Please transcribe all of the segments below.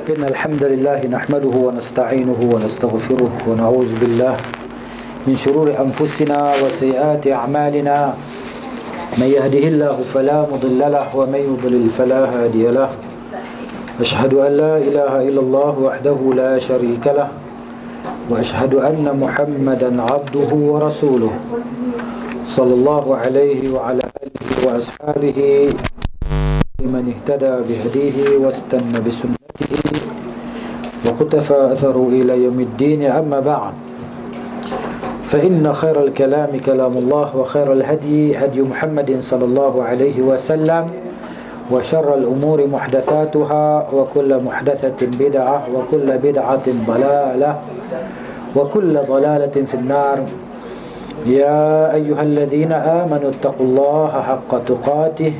إن الحمد لله نحمده ونستعينه ونستغفره ونعوذ بالله من شرور أنفسنا وسيئات أعمالنا من يهده الله فلا مضل له ومن يضلل فلا هادي له أشهد أن لا إله إلا الله وحده لا شريك له وأشهد أن محمدا عبده ورسوله صلى الله عليه وعلى آله وأصحابه من اهتدى بهديه واستنى بسنته وقتفى أثره إلى يوم الدين. أما بعد، فإن خير الكلام كلام الله وخير الهدي هدي محمد صلى الله عليه وسلم وشر الأمور محدثاتها وكل محدثة بدعة وكل بدعة ضلالة وكل ضلالة في النار. يا أيها الذين آمنوا اتقوا الله حق تقاته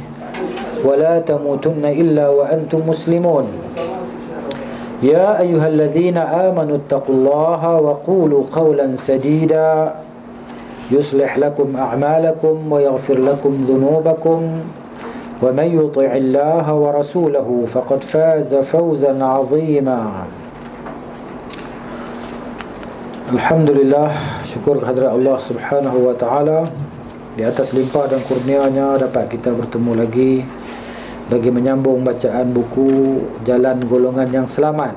ولا تموتن إلا وأنتم مسلمون. يا أيها الذين آمنوا اتقوا الله وقولوا قولا سديدا يصلح لكم أعمالكم ويغفر لكم ذنوبكم ومن يطع الله ورسوله فقد فاز فوزا عظيما. Alhamdulillah, syukur kehadirat Allah Subhanahu wa taala. Di atas limpah dan kurnianya dapat kita bertemu lagi bagi menyambung bacaan buku Jalan Golongan yang Selamat.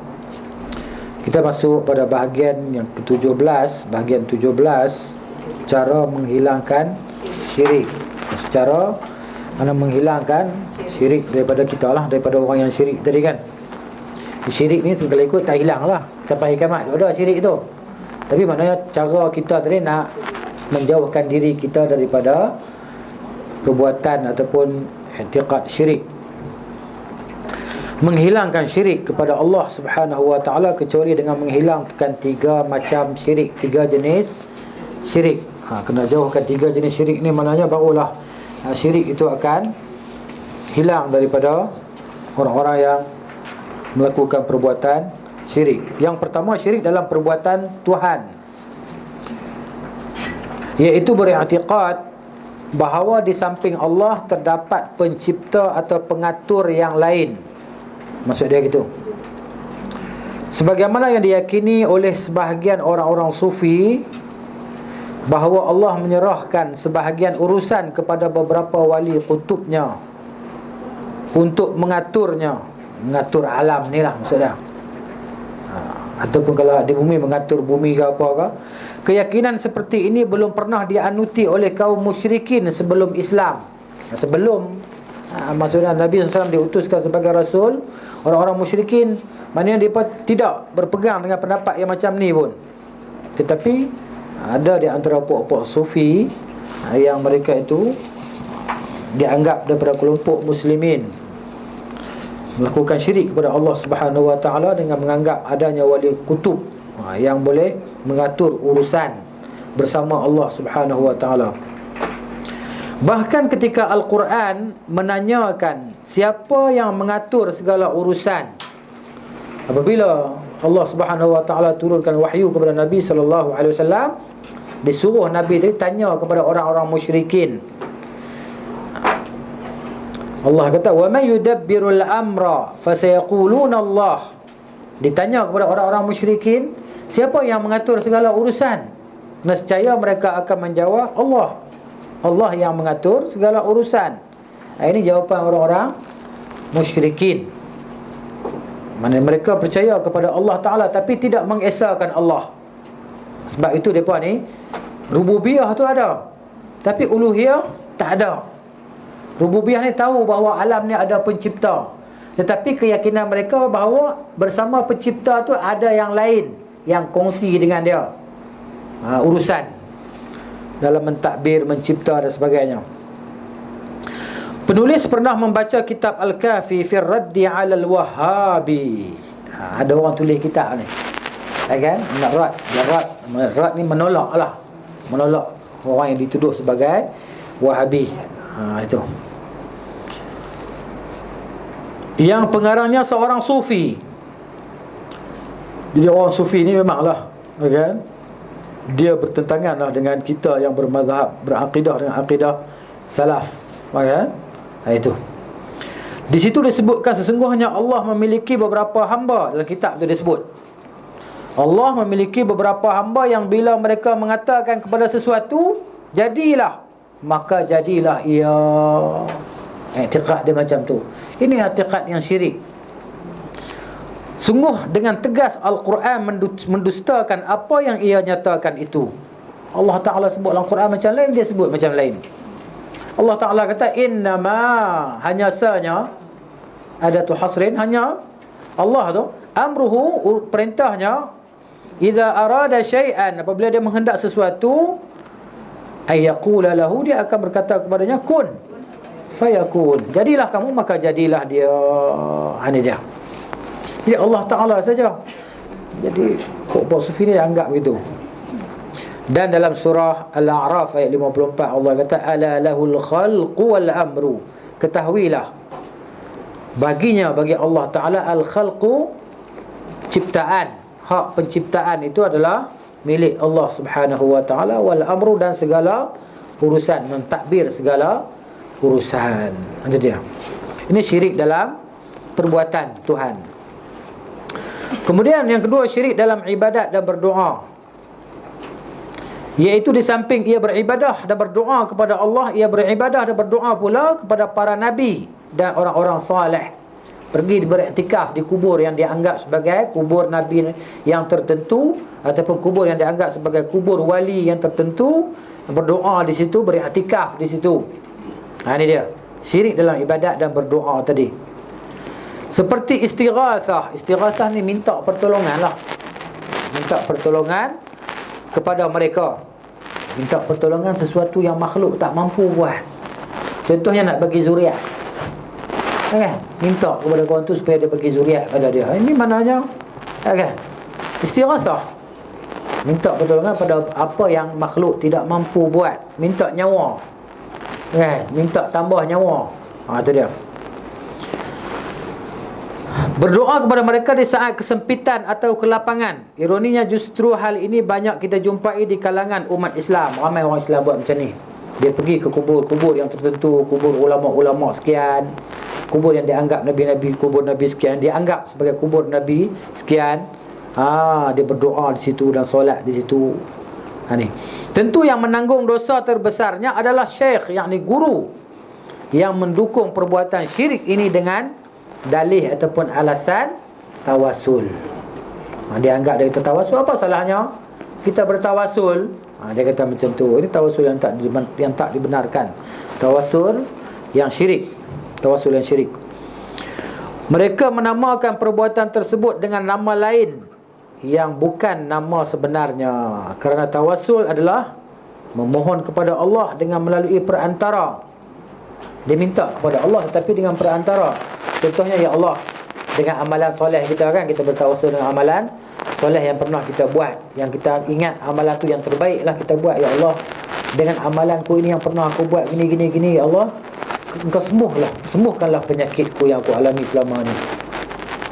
Kita masuk pada bahagian yang ke-17, bahagian 17, cara menghilangkan syirik. Cara mana menghilangkan syirik daripada kita lah, daripada orang yang syirik tadi kan. Syirik ni kalau ikut tak hilang lah sampai kiamat. Ada syirik tu. Tapi maknanya cara kita tadi nak menjauhkan diri kita daripada perbuatan ataupun i'tiqad syirik. Menghilangkan syirik kepada Allah Subhanahu wa taala kecuali dengan menghilangkan 3 macam syirik, 3 jenis syirik. Kena jauhkan 3 jenis syirik ni, maknanya barulah syirik itu akan hilang daripada orang-orang yang melakukan perbuatan syirik. Yang pertama, syirik dalam perbuatan Tuhan, iaitu beriktikad bahawa di samping Allah terdapat pencipta atau pengatur yang lain. Maksud dia gitu. Sebagaimana yang diyakini oleh sebahagian orang-orang sufi bahawa Allah menyerahkan sebahagian urusan kepada beberapa wali kutubnya untuk mengaturnya, mengatur alam ni lah maksudnya. Ataupun kalau di bumi mengatur bumi ke apa ke. Keyakinan seperti ini belum pernah dianuti oleh kaum musyrikin sebelum Islam. Maksudnya Nabi SAW diutuskan sebagai Rasul, orang-orang musyrikin maknanya mereka tidak berpegang dengan pendapat yang macam ni pun. Tetapi ada di antara puak-puak sufi yang mereka itu dianggap daripada kelompok muslimin melakukan syirik kepada Allah Subhanahu wa taala dengan menganggap adanya wali kutub yang boleh mengatur urusan bersama Allah Subhanahu wa taala. Bahkan ketika Al-Quran menanyakan siapa yang mengatur segala urusan, apabila Allah Subhanahu wa taala turunkan wahyu kepada Nabi sallallahu alaihi wasallam, disuruh Nabi tadi tanya kepada orang-orang musyrikin. Allah kata, "Wa may yudabbirul amra fasayaquluna Allah." Ditanya kepada orang-orang musyrikin, siapa yang mengatur segala urusan? Nescaya mereka akan menjawab, Allah. Allah yang mengatur segala urusan. Ini jawapan orang-orang musyrikin. Mana mereka percaya kepada Allah Ta'ala tapi tidak mengesahkan Allah. Sebab itu mereka ni rububiyah tu ada, tapi uluhiyah tak ada. Rububiyah ni tahu bahawa alam ni ada pencipta, tetapi keyakinan mereka bahawa bersama pencipta tu ada yang lain yang kongsi dengan dia urusan dalam mentadbir, mencipta dan sebagainya. Penulis pernah membaca kitab Al-Kafi fi Raddi 'ala Al-Wahhabi. Ada orang tulis kitab ni, kan? Rad ni menolak lah, menolak orang yang dituduh sebagai Wahabi. Itu yang pengarangnya seorang sufi. Jadi orang sufi ni memanglah, kan, dia bertentangan lah dengan kita yang bermazhab, berakidah dengan akidah salaf, kan. Itu Di situ disebutkan sesungguhnya Allah memiliki beberapa hamba. Dalam kitab itu disebut Allah memiliki beberapa hamba yang bila mereka mengatakan kepada sesuatu jadilah, maka jadilah ia. I'tiqad dia macam tu. Ini i'tiqad yang syirik. Sungguh dengan tegas Al-Quran mendustakan apa yang ia nyatakan itu. Allah Ta'ala sebut dalam Quran macam lain, dia sebut macam lain. Allah Ta'ala kata innama, hanya sanya, ada tu hasrin, hanya Allah tu, amruhu, perintahnya, idza arada syai'an, apabila dia menghendak sesuatu, ayyaqula lahu, dia akan berkata kepadanya kun fayakun, jadilah kamu, maka jadilah dia. Ini dia. Jadi Allah Ta'ala saja. Jadi kok sufi ni anggap begitu. Dan dalam surah Al-A'raf ayat 54 Allah kata ala lahul khalqu wal amru, ketahuilah baginya, bagi Allah Ta'ala, al-khalqu, ciptaan, hak penciptaan itu adalah milik Allah Subhanahu wa Ta'ala, wal amru, dan segala urusan, mentadbir segala urusan. Itu dia. Ini syirik dalam perbuatan Tuhan. Kemudian yang kedua, syirik dalam ibadat dan berdoa, iaitu di samping ia beribadah dan berdoa kepada Allah, ia beribadah dan berdoa pula kepada para nabi dan orang-orang soleh. Pergi beriktikaf di kubur yang dianggap sebagai kubur nabi yang tertentu, ataupun kubur yang dianggap sebagai kubur wali yang tertentu, berdoa di situ, beriktikaf di situ. Ini dia syirik dalam ibadat dan berdoa tadi. Seperti istighatsah. Istighatsah ni minta pertolongan lah, minta pertolongan kepada mereka, minta pertolongan sesuatu yang makhluk tak mampu buat. Contohnya nak bagi zuriat, kan? Minta kepada kawan tu supaya dia bagi zuriat pada dia. Ini maknanya, kan? Istighatsah, minta pertolongan pada apa yang makhluk tidak mampu buat. Minta nyawa, kan? Minta tambah nyawa. Itu dia. Berdoa kepada mereka di saat kesempitan atau kelapangan. Ironinya justru hal ini banyak kita jumpai di kalangan umat Islam. Ramai orang Islam buat macam ni. Dia pergi ke kubur-kubur yang tertentu, kubur ulama-ulama sekian, kubur yang dianggap nabi-nabi, kubur nabi sekian, dia anggap sebagai kubur nabi sekian. Dia berdoa di situ dan solat di situ. Ni. Tentu yang menanggung dosa terbesarnya adalah syekh, yakni guru, yang mendukung perbuatan syirik ini dengan dalih ataupun alasan tawasul. Dia anggap dari tawasul, apa salahnya kita bertawasul? Dia kata macam tu. Ini tawasul yang tak dibenarkan. Tawasul yang syirik. Tawasul yang syirik. Mereka menamakan perbuatan tersebut dengan nama lain yang bukan nama sebenarnya. Kerana tawasul adalah memohon kepada Allah dengan melalui perantara. Dia minta kepada Allah tetapi dengan perantara. Contohnya, ya Allah, dengan amalan soleh kita, kan, kita bertawasul dengan amalan soleh yang pernah kita buat, yang kita ingat amalan tu yang terbaik lah kita buat. Ya Allah, dengan amalanku ini yang pernah aku buat gini, ya Allah, Engkau sembuhkanlah penyakitku yang aku alami selama ni.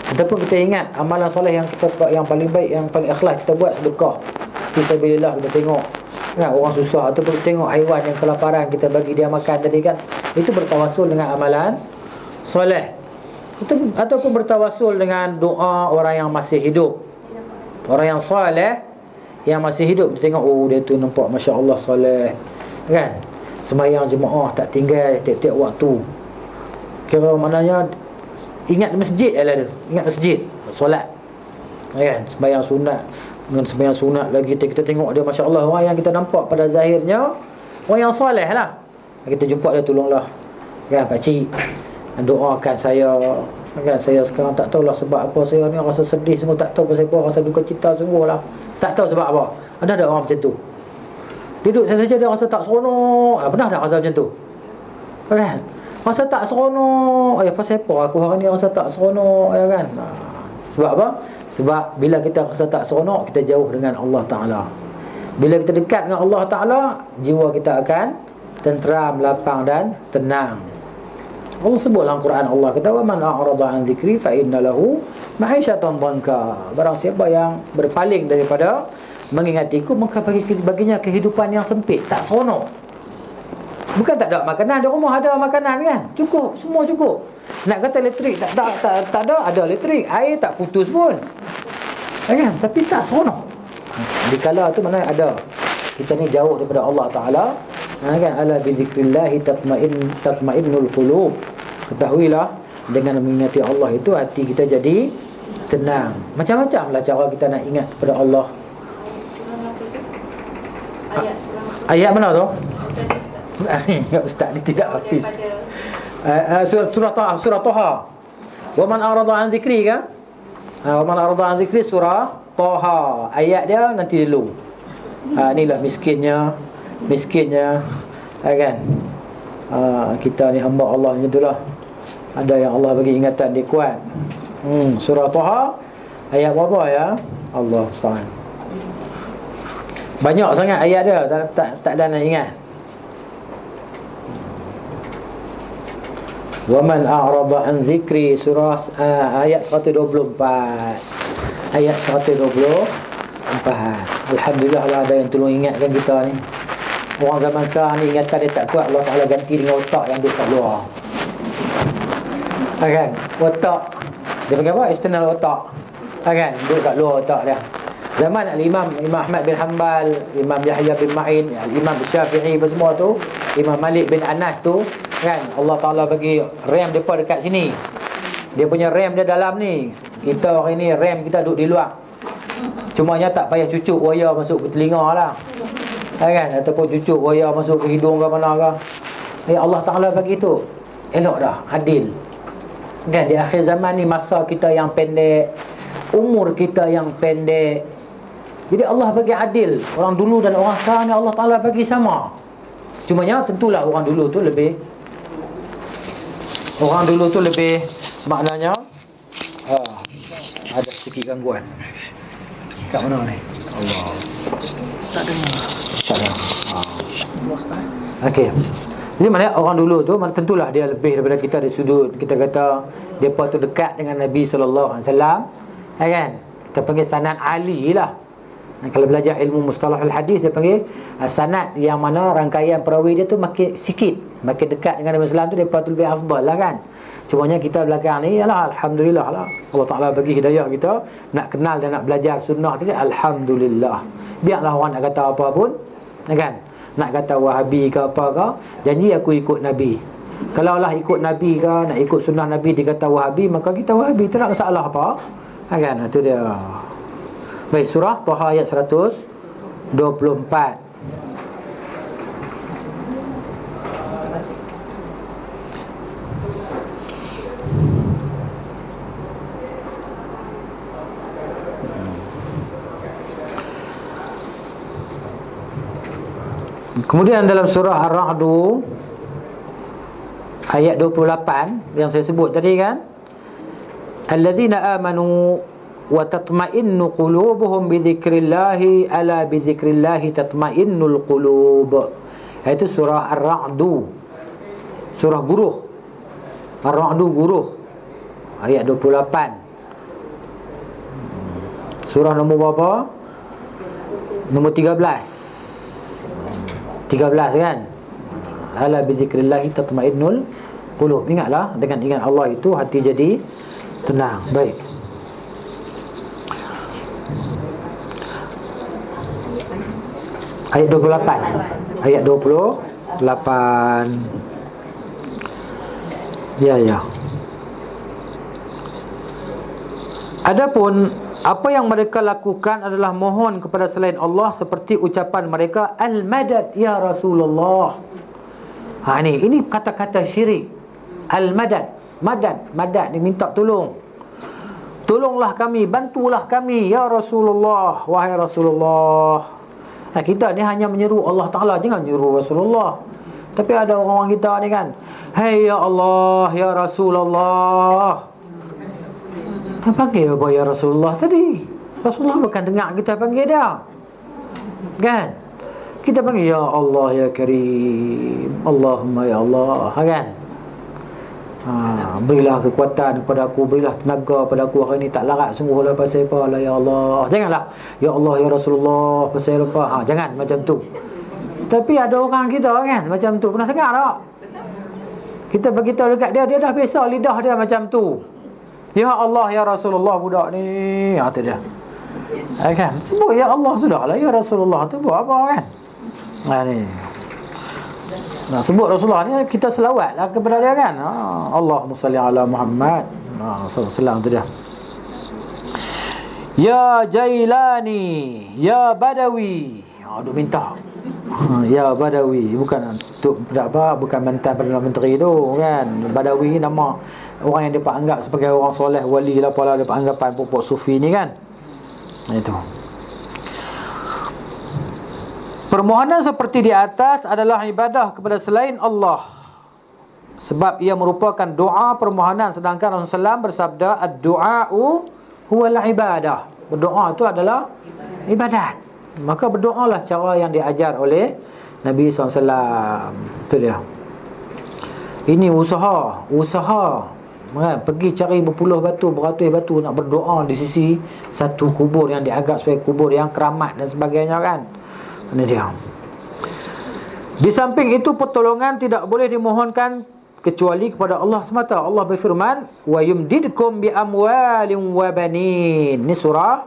Ataupun kita ingat amalan soleh yang kita buat, yang paling baik, yang paling ikhlas kita buat, sedekah fisabilillah. Kita tengok, kan, orang susah, ataupun kita tengok haiwan yang kelaparan, kita bagi dia makan tadi, kan. Itu bertawasul dengan amalan soleh. Ataupun bertawasul dengan doa orang yang masih hidup, orang yang soleh yang masih hidup. Kita tengok, oh, dia tu nampak Masya Allah soleh, kan, sembahyang jemaah tak tinggal tiap-tiap waktu. Kira maknanya ingat masjid lah dia, ingat masjid, solat, kan, sembahyang sunat. Dengan sembahyang sunat lagi, kita tengok dia Masya Allah, orang yang kita nampak pada zahirnya orang yang soleh lah. Kita jumpa dia, tolonglah, kan, pakcik, doakan saya, kan, saya sekarang tak tahulah sebab apa saya ni rasa sedih sungguh, tak tahu pasal apa, rasa duka cita sungguh lah, tak tahu sebab apa. Ada orang macam tu, duduk saja dia rasa tak seronok. Pernah tak rasa macam tu, kan, rasa tak seronok. Pasal apa aku hari ni rasa tak seronok, kan. Sebab apa? Sebab bila kita rasa tak seronok, kita jauh dengan Allah Ta'ala. Bila kita dekat dengan Allah Ta'ala, jiwa kita akan tenteram, lapang dan tenang. Allah sebut dalam Quran, Allah kata, "Wa man a'rada 'an dzikri fa inna lahu ma'isyatan dhanka." Barang siapa yang berpaling daripada mengingatiku, maka baginya kehidupan yang sempit, tak seronok. Bukan tak ada makanan, di rumah ada makanan kan? Cukup, semua cukup. Nak kata elektrik tak ada elektrik, air tak putus pun. Kan? Tapi tak seronok. Dikala tu mana ada. Kita ni jauh daripada Allah Taala. Kan, ala bi dzikrillah tatmainnul qulub. Ketahuilah dengan mengingati Allah itu hati kita jadi tenang. Macam-macamlah cara kita nak ingat kepada Allah. Ayat mana tu? Ustaz ni tidak hafiz. Surah Taha. Wa man arada an dzikri kan? Wa man arada an dzikri surah Taha. Ayat dia nanti dulu. Inilah miskinnya kan. Kita ni hamba Allah macam itulah. Ada yang Allah bagi ingatan dia kuat. Surah Taha ayat berapa ya? Allah Subhanahu. Banyak sangat ayat dia, tak ada nak ingat. Wa man a'rada an zikri surah ayat 124. Ayat 124. Alhamdulillah lah ada yang tolong ingatkan kita ni. Orang zaman sekarang ni ingatan dia tak kuat, Allah Taala ganti dengan otak yang duduk kat luar. Kan? Otak dia panggil apa? External otak. Kan? Duduk kat luar otak dia. Zaman Imam Ahmad bin Hanbal, Imam Yahya bin Ma'in, Imam Syafi'i semua tu, Imam Malik bin Anas tu, kan, Allah Ta'ala bagi RAM depa dekat sini. Dia punya RAM dia dalam ni. Kita hari ni RAM kita duduk di luar. Cumanya tak payah cucuk wayar masuk ke telinga lah. Kan, ataupun cucuk wayar masuk ke hidung ke mana ke. Allah Ta'ala bagi tu elok dah, adil. Kan, di akhir zaman ni masa kita yang pendek, umur kita yang pendek. Jadi Allah bagi adil. Orang dulu dan orang sekarang ni Allah Ta'ala bagi sama. Cumanya tentulah orang dulu tu lebih maknanya ada sedikit gangguan. Kat mana ni? Allah. Tak dengar. Tak dengar. Okey. Jadi mana orang dulu tu tentulah dia lebih daripada kita dari sudut kita kata depa tu dekat dengan Nabi sallallahu alaihi wasallam. Kan? Kita panggil sanad ali lah. Kalau belajar ilmu mustalahul hadis dia panggil sanad yang mana rangkaian perawi dia tu makin sikit, makin dekat dengan Nabi sallallahu alaihi wasallam tu depa tu lebih afdal lah kan. Cumanya kita belakang ni yalah alhamdulillah lah Allah Taala bagi hidayah kita nak kenal dan nak belajar sunnah tadi, alhamdulillah. Biarlah orang nak kata apa pun, kan? Nak kata Wahabi ke apa ke, janji aku ikut Nabi. Kalau lah ikut Nabi ke, nak ikut sunnah Nabi dikata Wahabi, maka kita Wahabi, tak ada masalah apa. Kan? Itu dia. Baik, surah Taha ayat 124. Kemudian dalam surah Ar-Ra'du ayat 28 yang saya sebut tadi kan, alladzina amanu wa tatma'innu qulubuhum bi dzikrillah ala bi dzikrillah tatma'innul qulub. Itu surah Ar-Ra'du, surah Guruh. Ar-Ra'du Guruh ayat 28. Surah nombor berapa? Nombor 13 kan. Ala bi dzikrillah tatmainnul qulub. Ingatlah, dengan ingat Allah itu hati jadi tenang. Baik. Ayat 28. Ayat 28. Ya. Adapun apa yang mereka lakukan adalah mohon kepada selain Allah, seperti ucapan mereka al-madad ya Rasulullah. Ini kata-kata syirik. Al-madad, madad dia minta tolong. Tolonglah kami, bantulah kami ya Rasulullah, wahai Rasulullah. Kita ni hanya menyeru Allah Ta'ala, jangan menyeru Rasulullah. Tapi ada orang kita ni kan, hai ya Allah, ya Rasulullah. Panggil apa ya Rasulullah tadi? Rasulullah bukan dengar kita panggil dia, kan? Kita panggil ya Allah ya Karim, Allahumma ya Allah, kan? Berilah kekuatan kepada aku, berilah tenaga pada aku hari ini, tak larat sungguhlah pasal apa lah ya Allah. Janganlah ya Allah ya Rasulullah pasal apa. Jangan macam tu. Tapi ada orang kita kan macam tu, pernah dengar tak? Kita beritahu dekat dia, dia dah biasa lidah dia macam tu. Ya Allah, ya Rasulullah budak ni, kata dia. Kan? Sebut ya Allah sudahlah, ya Rasulullah tu buat apa kan? Ni. Nak sebut Rasulullah ni kita selawatlah kepada dia kan. Allahumma salli ala Muhammad. Sallallahu tu dia. Ya Jailani, ya Badawi. Duk minta. Ya Badawi, bukan untuk apa, bukan mantan Perdana Menteri tu kan. Badawi ni nama orang yang dia anggap sebagai orang soleh, wali lah, apalah dia anggapan pokok sufi ni kan. Itu. Permohonan seperti di atas adalah ibadah kepada selain Allah, sebab ia merupakan doa permohonan, sedangkan Rasulullah SAW bersabda ad-du'a'u huwal ibadah. Berdoa itu adalah ibadat. Maka berdoalah cara yang diajar oleh Nabi SAW. Itu dia. Ini usaha kan? Pergi cari berpuluh batu, beratus batu nak berdoa di sisi satu kubur yang dianggap sebagai kubur yang keramat dan sebagainya kan. Ini dia. Di samping itu, pertolongan tidak boleh dimohonkan kecuali kepada Allah semata. Allah berfirman, wa yumdidkum bi amwalin wa banin. Ini surah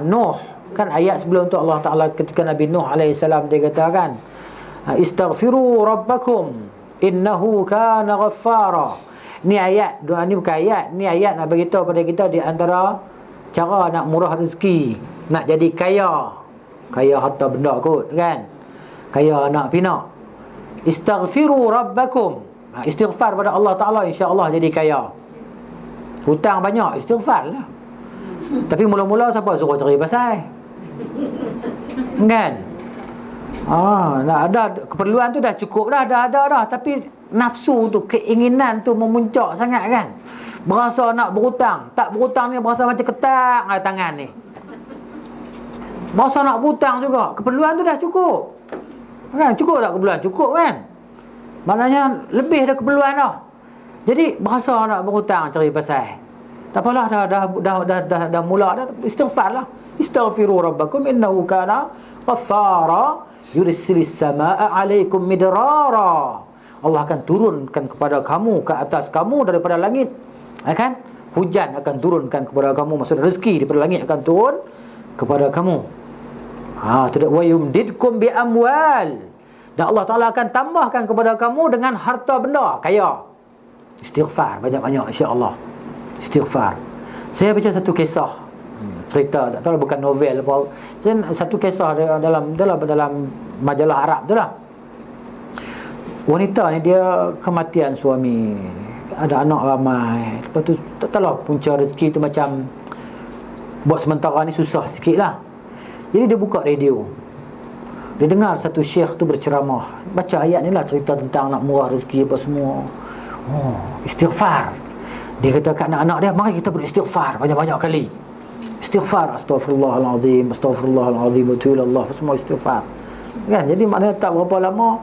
Nuh. Kan ayat sebelum tu Allah Ta'ala ketika Nabi Nuh AS dia katakan, istaghfiru rabbakum innahu kana ghaffara. Ni ayat, doa ni bukan ayat. Ni ayat nak beritahu pada kita di antara cara nak murah rezeki, nak jadi kaya. Kaya harta benda kot kan, kaya anak pinak. Istaghfiru rabbakum, istighfar pada Allah Ta'ala, insya-Allah jadi kaya. Hutang banyak, istighfar lah. Tapi mula-mula siapa suruh cari pasal kan? Nak ada keperluan tu dah cukup dah, ada dah. Tapi nafsu tu, keinginan tu memuncak sangat kan. Berasa nak berhutang, tak berhutang ni berasa macam ketak tangan ni. Berasa nak berhutang juga, keperluan tu dah cukup kan? Cukup tak keperluan? Cukup kan? Maknanya lebih dah keperluan dah. Jadi berasa nak berhutang, cari pasal. Tak apalah, dah mula dah, istighfar lah. Istaghfiru rabbakum innahu kana ghaffara yursilis samaa alaikum midrara. Allah akan turunkan kepada kamu, ke atas kamu daripada langit, kan? Hujan akan turunkan kepada kamu, maksud rezeki daripada langit akan turun kepada kamu. Tidak, wa yumdidkum bi amwal. Dan Allah Ta'ala akan tambahkan kepada kamu dengan harta benda, kaya. Istighfar banyak-banyak, insya-Allah. Istighfar. Saya baca satu kisah, cerita, tak tahu bukan novel apa. Satu kisah dalam majalah Arab tu lah. Wanita ni dia kematian suami, ada anak ramai. Lepas tu tak tahulah punca rezeki tu macam buat sementara ni susah sikit lah. Jadi dia buka radio, dia dengar satu syekh tu berceramah, baca ayat ni lah, cerita tentang nak murah rezeki apa semua. Istighfar. Dia kata kat anak-anak dia, mari kita beristighfar banyak-banyak kali. Istighfar, astaghfirullahalazim, astaghfirullahalazim, wa tuilallah, semua istighfar kan. Jadi maknanya tak berapa lama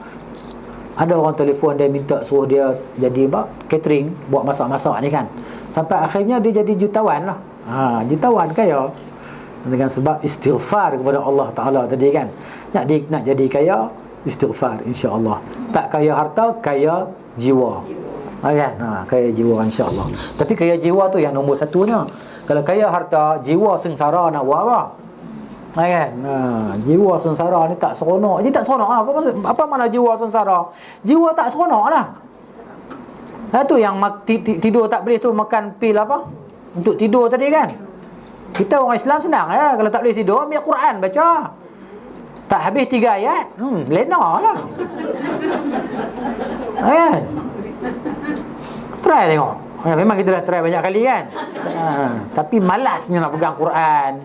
ada orang telefon dia minta suruh dia jadi catering, buat masak-masak ni kan. Sampai akhirnya dia jadi jutawan lah. Jutawan kaya dengan sebab istighfar kepada Allah Ta'ala tadi kan. Nak jadi kaya, istighfar, insya-Allah. Tak kaya harta, kaya jiwa kan. Kaya jiwa, insya-Allah. Tapi kaya jiwa tu yang nombor satunya. Kalau kaya harta, jiwa sengsara nak buat apa? Kan? Jiwa sengsara ni tak seronok. Jadi tak seronok lah. Apa mana jiwa sengsara? Jiwa tak seronok lah. Tu yang tidur tak boleh tu, makan pil apa untuk tidur tadi kan. Kita orang Islam senang ya. Kalau tak boleh tidur, ambil Quran baca. Tak habis 3 ayat, lena lah. Kan? Try tengok. Memang kita dah try banyak kali kan. Tapi malasnya nak pegang Quran,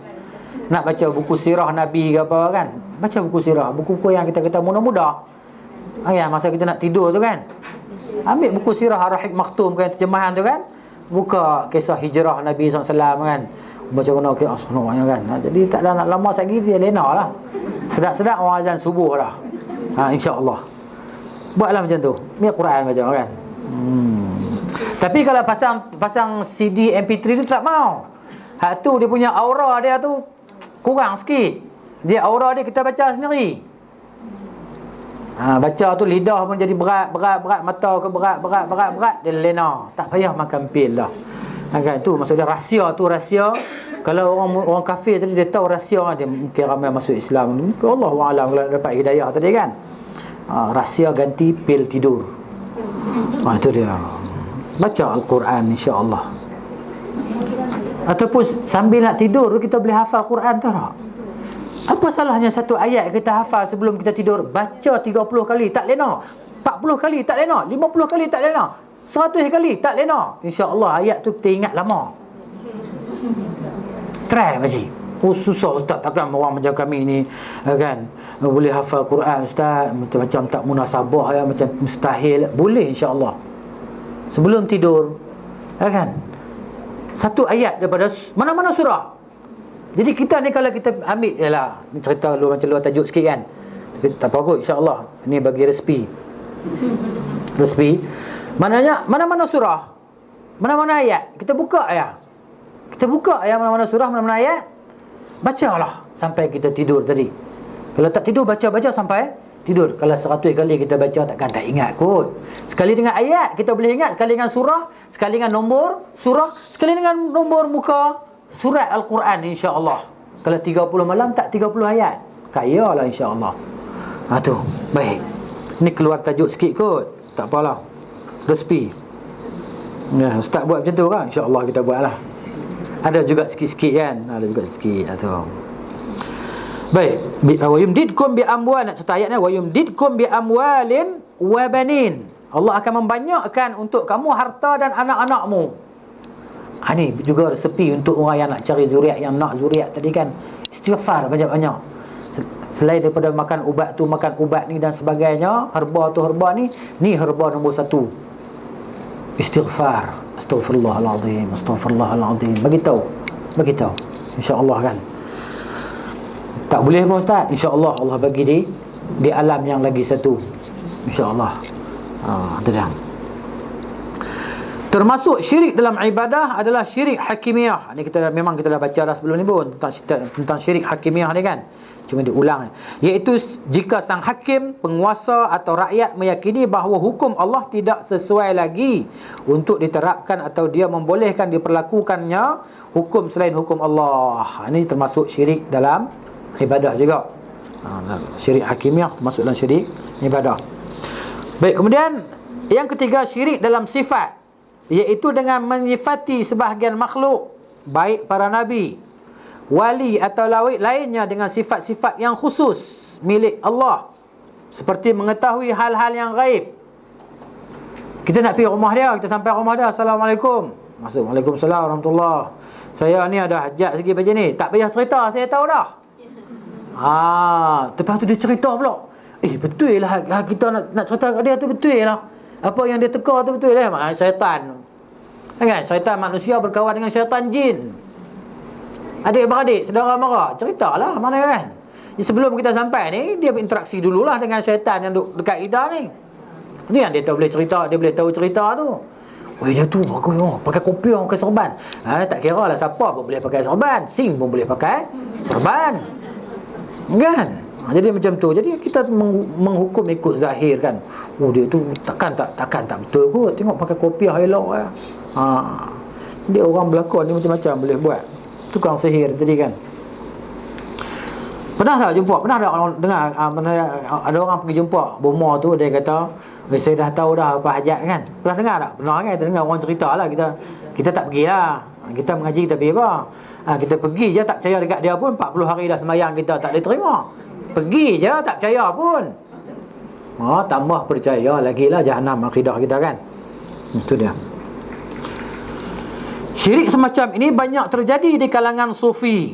nak baca buku sirah Nabi ke apa kan. Baca buku sirah, buku-buku yang kita kata mudah-mudah. Masa kita nak tidur tu kan, ambil buku sirah Ar-Rahiq Maktum kan, terjemahan tu kan. Buka kisah hijrah Nabi SAW kan. Baca mana seronoknya kan. Jadi tak ada nak lama lagi, dia lena lah. Sedap-sedap orang azan subuh dah. InsyaAllah. Buatlah macam tu. Ni Quran baca kan. Tapi kalau pasang CD MP3 tu tak mau. Hak tu dia punya aura dia tu kurang sikit. Dia aura dia kita baca sendiri. Baca tu lidah pun jadi berat, mata ke berat, dia lena. Tak payah makan pil dah. Kan tu maksud dia rahsia. Kalau orang kafir tadi dia tahu rahsia, dia mungkin ramai masuk Islam. Mungkin Allahu a'lam kalau dapat hidayah tadi kan. Rahsia ganti pil tidur. Itu dia. Baca Al-Quran insya-Allah. Ataupun sambil nak tidur kita boleh hafal Quran tu tak? Apa salahnya satu ayat kita hafal sebelum kita tidur? Baca 30 kali tak lena, 40 kali tak lena, 50 kali tak lena, 100 kali tak lena. Insya-Allah ayat tu kita ingat lama. Try makcik. Susah ustaz, takkan orang macam kami ni kan boleh hafal Quran ustaz, macam tak munasabah ya, macam mustahil. Boleh insya-Allah. Sebelum tidur kan, satu ayat daripada mana-mana surah. Jadi kita ni kalau kita ambil, yalah ni cerita macam luar tajuk sikit kan, tapi tak apa kot insya-Allah. Ini bagi resipi. Maknanya mana-mana surah, mana-mana ayat, kita buka ayat mana-mana surah, mana-mana ayat, bacalah sampai kita tidur tadi. Kalau tak tidur, baca sampai tidur. Kalau 100 kali kita baca, takkan tak ingat kot. Sekali dengan ayat kita boleh ingat, sekali dengan surah, sekali dengan nombor surah, sekali dengan nombor muka surat Al-Quran insya-Allah. Kalau 30 malam tak 30 ayat, kayalah insya-Allah. Tu baik. Ni keluar tajuk sikit kot, tak apalah. Resipi. Ya, ustaz buat macam tu kan, insya-Allah kita buatlah. Ada juga sikit-sikit kan, tu. Baik, wa yumdidkum bi amwal, nak cerita ayatnya, wa yumdidkum bi amwalin wa banin. Allah akan membanyakkan untuk kamu harta dan anak-anakmu. Ni juga resepi untuk orang yang nak cari zuriat, yang nak zuriat tadi kan. Istighfar banyak-banyak. Selain daripada makan ubat ni dan sebagainya, herba ni herba nombor 1. Istighfar. Astaghfirullahalazim. Bagi tahu. Insya-Allah kan. Tak boleh pun ustaz, insya-Allah Allah bagi di alam yang lagi satu, insya-Allah. Itu dah. Termasuk syirik dalam ibadah adalah syirik hakimiyah. Ni memang kita dah baca dah sebelum ni pun tentang syirik hakimiyah ni kan. Cuma diulang, iaitu jika sang hakim, penguasa atau rakyat meyakini bahawa hukum Allah tidak sesuai lagi untuk diterapkan atau dia membolehkan diperlakukannya hukum selain hukum Allah. Ini termasuk syirik dalam ibadah juga. Syirik hakimiyah termasuk dalam syirik ibadah. Baik, kemudian yang ketiga, syirik dalam sifat, iaitu dengan menyifati sebahagian makhluk, baik para nabi, wali atau lainnya dengan sifat-sifat yang khusus milik Allah, seperti mengetahui hal-hal yang gaib. Kita nak pergi rumah dia, kita sampai rumah dia, Assalamualaikum. Masuk, Waalaikumsalam warahmatullahi. Saya ni ada hajat sikit macam ni. Tak payah cerita, saya tahu dah. Lepas tu dia cerita pula. Betul lah kita nak cerita kat dia tu, betul lah. Apa yang dia teka tu betul lah. Maknanya syaitan kan, syaitan manusia berkawan dengan syaitan jin. Adik-beradik, saudara mara, ceritalah mana kan. Sebelum kita sampai ni, dia berinteraksi dululah dengan syaitan yang dekat kita ni. Ni yang dia tahu boleh cerita, dia boleh tahu cerita tu. Dia tu pakai kopiah, pakai serban. Tak kira lah siapa pun boleh pakai serban. Sing pun boleh pakai serban kan. Jadi macam tu. Jadi kita menghukum ikut zahir kan. Dia tu takkan tak betul kot. Tengok pakai kopiah elok lah. Dia orang berlakon ni macam-macam boleh buat. Tukang sihir tadi kan. Pernah tak orang dengar ada orang pergi jumpa bomo tu, dia kata, saya dah tahu dah apa hajat kan. Pernah dengar tak? Pernah kan? Kita dengar orang cerita lah. Kita tak pergilah. Kita mengaji, kita pergi apa? Kita pergi je, tak percaya dekat dia pun. 40 hari dah sembahyang, kita tak boleh terima. Pergi je, tak percaya pun. Tambah percaya lagi lah, jahanam akidah kita kan. Itu dia. Syirik semacam ini banyak terjadi di kalangan sufi.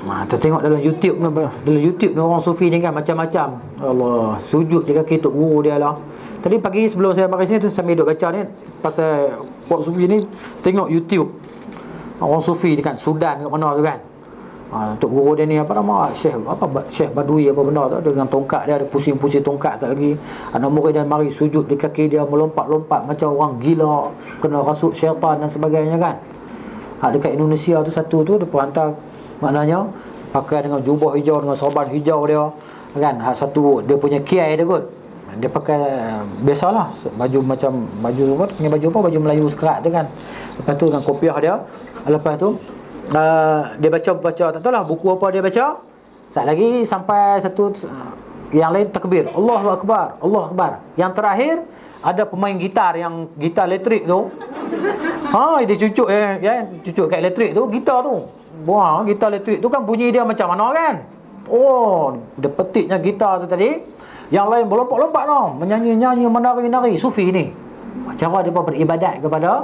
Kita tengok dalam YouTube ni orang sufi ni kan macam-macam. Allah, sujud di kaki tok guru dia lah. Tadi pagi sebelum saya pakai sini tu, saya duduk baca ni pasal puak sufi ni, tengok YouTube orang sufi dekat Sudan kat mana tu kan. Tok guru dia ni apa nama, Syekh Badui apa benda tu, dengan tongkat dia, ada pusing-pusing tongkat sat lagi. Anak murid dia mari sujud di kaki dia, melompat-lompat macam orang gila, kena rasuk syaitan dan sebagainya kan. Dekat Indonesia tu satu tu dia hantar, maknanya pakai dengan jubah hijau, dengan serban hijau dia, kan. Satu dia punya kiai dia kot. Dia pakai biasalah baju macam baju apa? Punya baju apa? Baju Melayu sekerat tu kan. Lepas tu dengan kopiah dia. Lepas tu dia baca tak tahulah buku apa dia baca. Sat lagi sampai satu yang lain takbir. Allahu akbar, Allahu akbar. Yang terakhir ada pemain gitar yang gitar elektrik tu. Dia cucuk cucuk kat elektrik tu gitar tu. Wah, gitar elektrik tu kan bunyi dia macam mana kan? Dia petiknya gitar tu tadi. Yang lain berlompat-lompat tau, menyanyi-nyanyi, menari-nari. Sufi ni cara dia beribadat kepada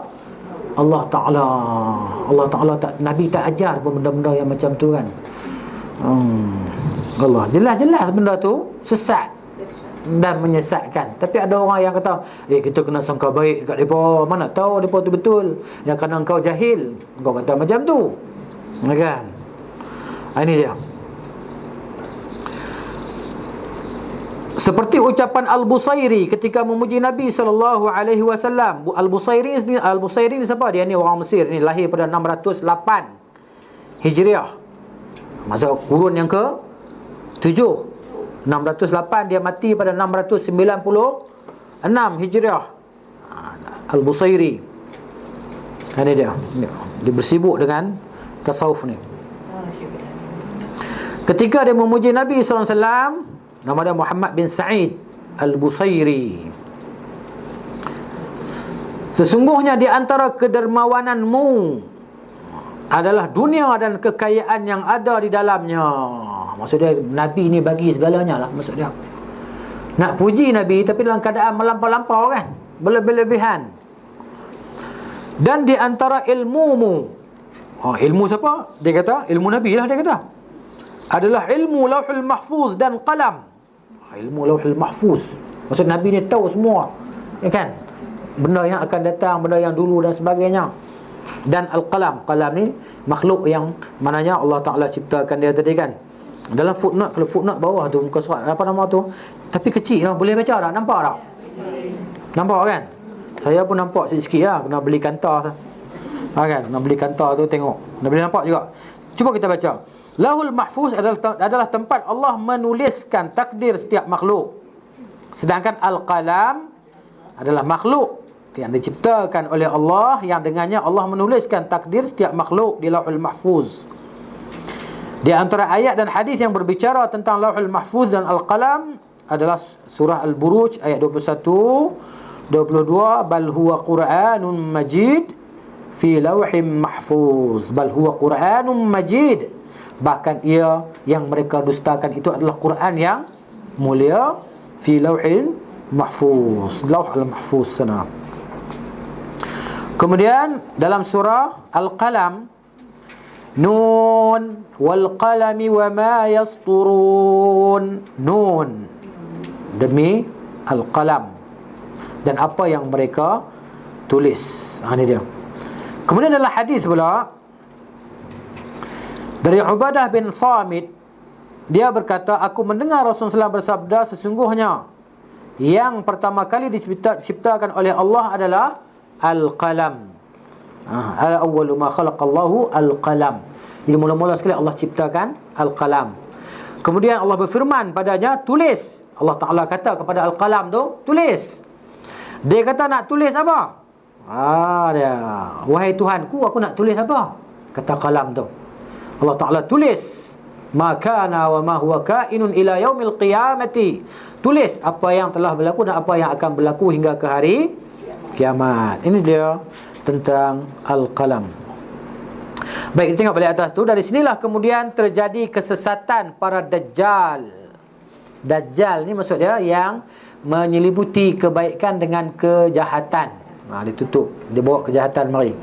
Allah Ta'ala. Allah Ta'ala Nabi tak ajar pun benda-benda yang macam tu kan. Allah jelas-jelas benda tu sesat dan menyesatkan. Tapi ada orang yang kata kita kena sangka baik dekat mereka. Mana tahu mereka tu betul. Yang kerana engkau jahil, engkau kata macam tu kan. Ini dia. Seperti ucapan Al-Busairi ketika memuji Nabi SAW. Al-Busairi ni siapa? Dia ni orang Mesir ni, lahir pada 608 Hijriah. Masa kurun yang ke 7. 608, dia mati pada 696 Hijriah. Al-Busairi. Ini dia. Dia bersibuk dengan tasawuf ni. Ketika dia memuji Nabi SAW, nama dia Muhammad bin Sa'id Al-Busairi. Sesungguhnya di antara kedermawananmu adalah dunia dan kekayaan yang ada di dalamnya. Maksud dia Nabi ni bagi segalanya lah, maksud dia. Nak puji Nabi tapi dalam keadaan melampau-lampau kan, berlebih-lebihan. Dan di antara ilmumu, ilmu siapa? Dia kata ilmu Nabi lah, dia kata adalah ilmu Lauhul Mahfuz dan qalam. Ilmu Lauhul Mahfuz, maksud Nabi ni tahu semua kan, benda yang akan datang, benda yang dulu dan sebagainya. Dan Al-Qalam, qalam ni makhluk yang mananya Allah Ta'ala ciptakan dia tadi kan. Dalam footnote, kalau footnote bawah tu muka surat apa nama tu, tapi kecil lah, boleh baca tak? Nampak tak? Nampak kan? Saya pun nampak sikit-sikit lah. Kena beli kantar kan? Kena beli kantar tu tengok, kena boleh nampak juga. Cuba kita baca. Lauhul Mahfuz adalah tempat Allah menuliskan takdir setiap makhluk. Sedangkan Al-Qalam adalah makhluk yang diciptakan oleh Allah, yang dengannya Allah menuliskan takdir setiap makhluk di Lauhul Mahfuz. Di antara ayat dan hadis yang berbicara tentang Lauhul Mahfuz dan Al-Qalam adalah surah Al-Buruj ayat 21, 22, bal huwa Qur'anun Majid fi lauhim mahfuz. Bal huwa Qur'anun Majid, bahkan ia yang mereka dustakan itu adalah Quran yang mulia, fi lauhin mahfuz, lauh al-mahfuz sana. Kemudian dalam surah Al-Qalam, Nun wal qalami wa ma yasturun. Nun, demi Al-Qalam dan apa yang mereka tulis. Ini dia. Kemudian dalam hadis pula dari Ubadah bin Samit, dia berkata, aku mendengar Rasulullah SAW bersabda, sesungguhnya yang pertama kali diciptakan oleh Allah adalah Al-Qalam. Al-awwalu ma khalaqallahu Al-Qalam. Jadi mula-mula sekali Allah ciptakan Al-Qalam. Kemudian Allah berfirman padanya, tulis. Allah Ta'ala kata kepada Al-Qalam tu, tulis. Dia kata nak tulis apa? Dia, wahai Tuhanku, aku nak tulis apa? Kata qalam tu. Allah Ta'ala tulis, ma kana wa ma huwa kainun ila yaumil qiyamati. Tulis apa yang telah berlaku dan apa yang akan berlaku hingga ke hari kiamat. Ini dia tentang Al-Qalam. Baik, kita tengok balik atas tu. Dari sinilah kemudian terjadi kesesatan para Dajjal. Dajjal ni maksud dia yang menyelimuti kebaikan dengan kejahatan. Ditutup, dia bawa kejahatan mari.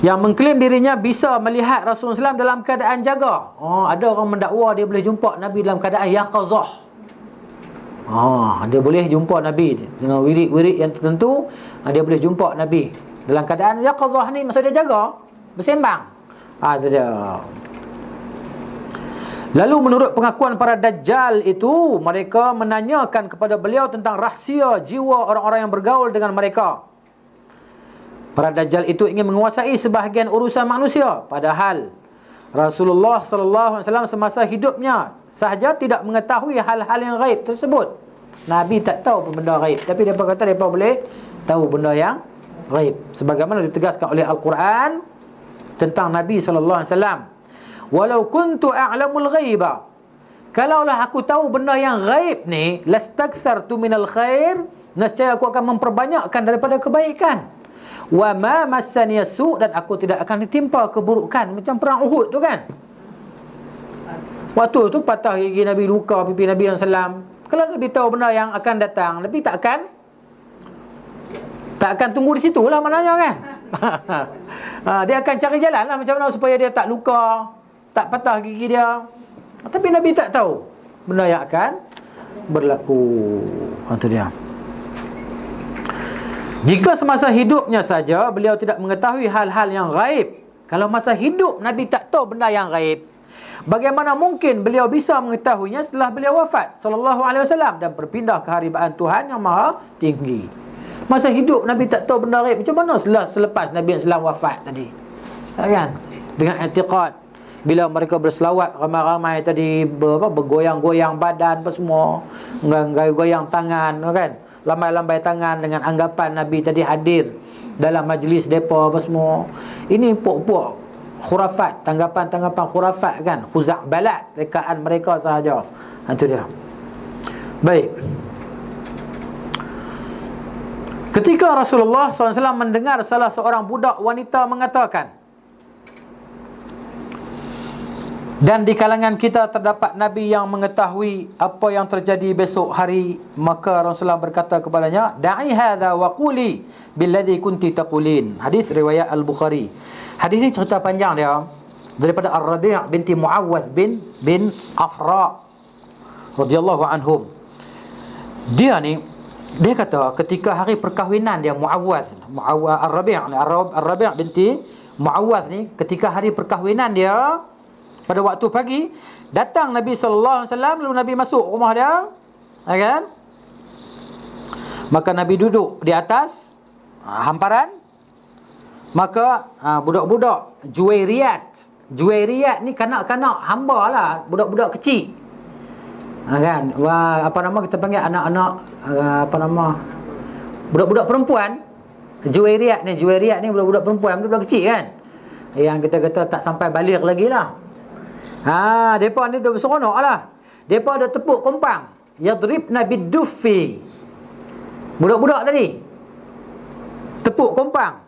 Yang mengklaim dirinya bisa melihat Rasulullah SAW dalam keadaan jaga. Ada orang mendakwa dia boleh jumpa Nabi dalam keadaan yaqazah. Dia boleh jumpa Nabi dengan wirid-wirid yang tertentu. Dia boleh jumpa Nabi dalam keadaan yaqazah ni, maksud dia jaga, bersembang. Saja. Lalu menurut pengakuan para Dajjal itu, mereka menanyakan kepada beliau tentang rahsia jiwa orang-orang yang bergaul dengan mereka. Para Dajjal itu ingin menguasai sebahagian urusan manusia, padahal Rasulullah sallallahu alaihi wasallam semasa hidupnya sahaja tidak mengetahui hal-hal yang gaib tersebut. Nabi tak tahu pun benda gaib, tapi depa kata depa boleh tahu benda yang gaib sebagaimana ditegaskan oleh Al-Quran tentang Nabi sallallahu alaihi wasallam. Walau kuntu a'lamul ghaiba, kalaulah aku tahu benda yang gaib ni, lastakthartu minal khair, nescaya aku akan memperbanyakkan daripada kebaikan. Wa ma massani su', dan aku tidak akan ditimpa keburukan macam perang Uhud tu kan. Waktu tu patah gigi Nabi, luka pipi Nabi sallallahu. Kalau Nabi tahu benda yang akan datang, Nabi tak akan tunggu di situ lah maknanya kan. Dia akan cari jalan lah macam mana supaya dia tak luka, tak patah gigi dia. Tapi Nabi tak tahu benda yang akan berlaku. Itu dia. Jika semasa hidupnya saja beliau tidak mengetahui hal-hal yang gaib, kalau masa hidup Nabi tak tahu benda yang gaib, bagaimana mungkin beliau bisa mengetahuinya setelah beliau wafat sallallahu alaihi wasallam dan berpindah ke haribaan Tuhan yang maha tinggi? Masa hidup Nabi tak tahu benda gaib, macam mana selepas Nabi SAW wafat tadi? Kan? Dengan i'tiqad, bila mereka berselawat ramai-ramai tadi, bergoyang-goyang badan apa semua, goyang tangan kan, lambai-lambai tangan dengan anggapan Nabi tadi hadir dalam majlis depa apa semua. Ini pok-pok khurafat, tanggapan-tanggapan khurafat kan, khuza'balat, rekaan mereka sahaja. Itu dia. Baik. Ketika Rasulullah SAW mendengar salah seorang budak wanita mengatakan, dan di kalangan kita terdapat Nabi yang mengetahui apa yang terjadi besok hari, maka Rasulullah berkata kepadanya, da'i hadha wa quli billadhi kunti taqulin. Hadis riwayat Al-Bukhari. Hadis ini cerita panjang dia daripada Ar-Rabi' binti Muawwadh bin Afra radhiyallahu anhum. Dia kata ketika hari perkahwinan dia, Ar-Rabi' binti Muawwadh ni, ketika hari perkahwinan dia pada waktu pagi, datang Nabi sallallahu alaihi wasallam, lalu Nabi masuk rumah dia, kan? Maka Nabi duduk di atas hamparan. Maka budak-budak Juwairiyat ni kanak-kanak hamba lah, budak-budak kecil. Kan? Apa nama kita panggil anak-anak, budak-budak perempuan. Juwairiyat ni budak-budak perempuan, budak-budak kecil kan, yang kita kata tak sampai baligh lagi lah. Depa ni dah berseronok lah. Depa ada tepuk kompang, yadribna biduffi. Budak-budak tadi tepuk kompang.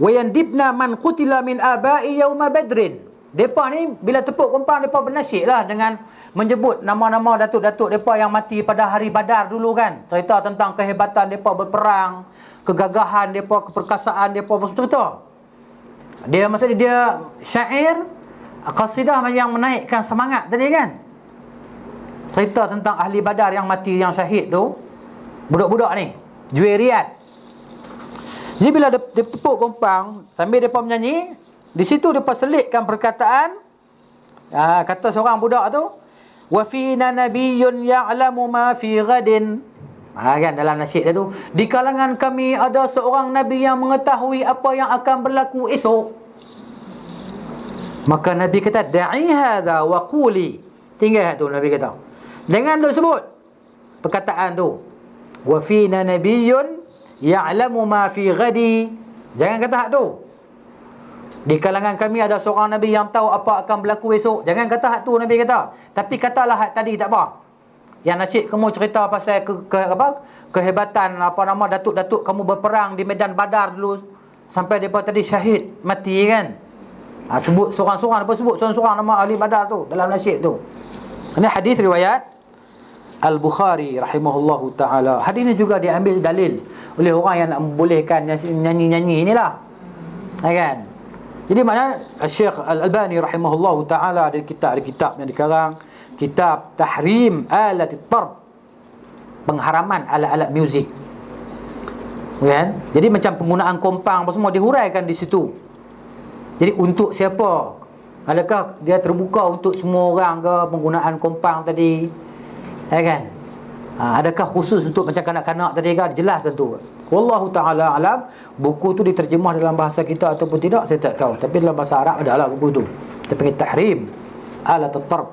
Wa yandibna man qutila min abai yauma badrin. Depa ni bila tepuk kompang, depa bernasyid lah dengan menyebut nama-nama datuk-datuk depa yang mati pada hari Badar dulu kan. Cerita tentang kehebatan depa berperang, kegagahan depa, keperkasaan depa, cerita. Dia maksudnya dia syair, qasidah yang menaikkan semangat tadi kan. Cerita tentang ahli Badar yang mati, yang syahid tu, budak-budak ni, Juwairiyat. Jadi bila dia tepuk kompang sambil depa menyanyi, di situ depa selitkan perkataan, kata seorang budak tu, wa fina nabiyyun ya'lamu ma fi ghadin. Kan dalam nasyid dia tu, di kalangan kami ada seorang nabi yang mengetahui apa yang akan berlaku esok. Maka Nabi kata, da'i hadha wa quli. Tinggal tu Nabi kata, jangan duk sebut perkataan tu, wa fina nabiyyun ya'lamu ma fi ghadi. Jangan kata hak tu. Di kalangan kami ada seorang Nabi yang tahu apa akan berlaku esok. Jangan kata hak tu Nabi kata. Tapi katalah hak tadi tak apa. Yang nasyid kamu cerita pasal kehebatan datuk-datuk kamu berperang di medan Badar dulu, sampai depa tadi syahid mati kan. Sebut seorang-seorang, depa sebut seorang-seorang nama ahli Badar tu dalam nasyid tu. Ini hadis riwayat Al-Bukhari rahimahullahu ta'ala. Hadis ini juga diambil dalil oleh orang yang nak membolehkan nyanyi-nyanyi inilah, kan? Jadi mana Syekh Al-Albani rahimahullahu ta'ala ada kitab yang dikarang, kitab Tahrim Alat Tarb, pengharaman alat-alat muzik, kan? Jadi macam penggunaan kompang apa semua dihuraikan di situ. Jadi untuk siapa? Adakah dia terbuka untuk semua orang ke penggunaan kompang tadi? Kan? Adakah khusus untuk macam kanak-kanak tadi kan? Jelas tentu. Wallahu ta'ala alam. Buku tu diterjemah dalam bahasa kita ataupun tidak, saya tak tahu. Tapi dalam bahasa Arab adalah buku tu. Kita panggil tahrim alat at-tarb.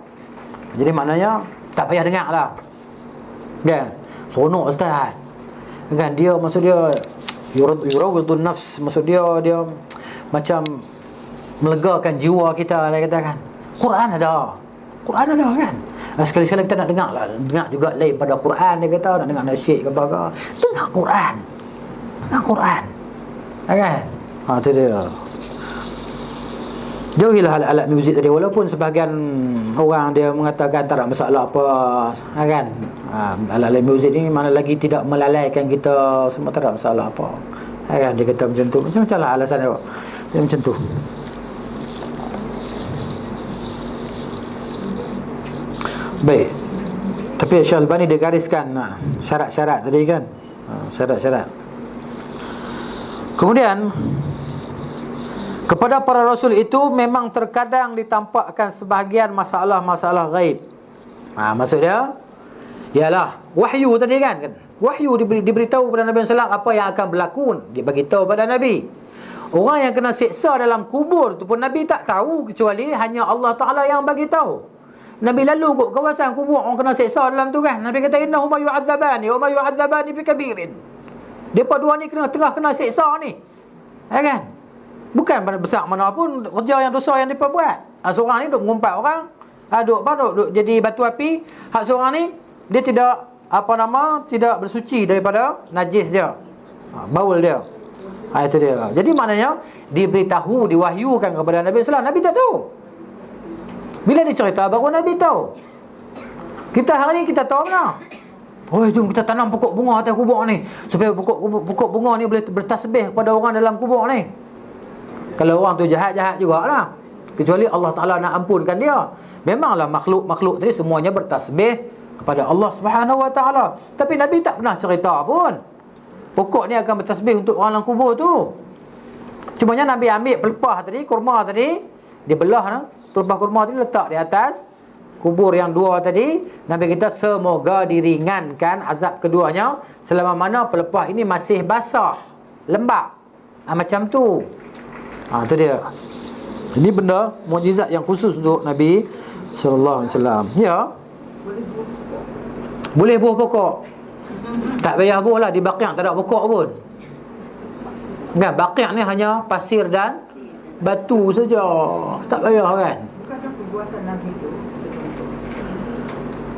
Jadi maknanya tak payah dengar lah. Kan? Seronok ustaz. Kan dia maksud dia yurawidun nafs, maksud dia macam melegakan jiwa kita, dia katakan. Quran ada kan. Sekali-sekali kita nak dengar lah, dengar juga lain pada Quran, dia kata nak dengar nasyid ke apa. Dengar Quran. Kan? Tu dia. Jauhilah alat-alat muzik tadi, walaupun sebahagian orang dia mengatakan tak ada masalah apa, kan? Alat-alat muzik ni mana lagi tidak melalaikan kita, semua tak ada masalah apa, kan? Dia kata macam tu. Macam lah alasan dia, dia macam tu. Baik. Tapi Syekh Albani dia gariskan syarat-syarat tadi kan. Syarat-syarat. Kemudian kepada para rasul itu memang terkadang ditampakkan sebahagian masalah-masalah ghaib. Maksud dia ialah wahyu tadi kan. Wahyu diberitahu kepada Nabi sallallahu apa yang akan berlaku, dia bagi tahu pada Nabi. Orang yang kena siksa dalam kubur tu pun Nabi tak tahu, kecuali hanya Allah Taala yang bagi tahu. Nabi lalu kat kawasan kubur orang kena siksa dalam tu kan. Nabi kata innahuma yu'adzabani wa ma yu'adzabani fi kabirin. Depa dua ni tengah kena siksa ni. Kan? Bukan pada besar mana pun kerja yang dosa yang mereka buat. Seorang ni duk mengumpat orang, duk jadi batu api. Hak seorang ni dia tidak tidak bersuci daripada najis dia, baul dia. Itu dia. Jadi maknanya diberitahu, diwahyukan kepada Nabi sallallahu alaihi wasallam. Nabi tak tahu. Bila dia cerita baru Nabi tahu. Kita hari ni kita tahu mana? Jom kita tanam pokok bunga atas kubur ni, supaya pokok bunga ni boleh bertasbih kepada orang dalam kubur ni. Kalau orang tu jahat-jahat jugalah, kecuali Allah Ta'ala nak ampunkan dia. Memanglah makhluk-makhluk tadi semuanya bertasbih kepada Allah Subhanahu Wa Ta'ala. Tapi Nabi tak pernah cerita pun pokok ni akan bertasbih untuk orang dalam kubur tu. Cumanya Nabi ambil pelepah tadi, kurma tadi, dia belah pelepah kurma tadi letak di atas kubur yang dua tadi. Nabi kita semoga diringankan azab keduanya selama mana pelepah ini masih basah, lembap. Macam tu. Itu dia. Ini benda mukjizat yang khusus untuk Nabi sallallahu alaihi wasallam. Ya. Boleh buah pokok. Tak payah buah lah, di Baqi' tak ada pokok pun. Kan Baqi' ni hanya pasir dan batu saja. Tak payah kan. Bukankah perbuatan Nabi itu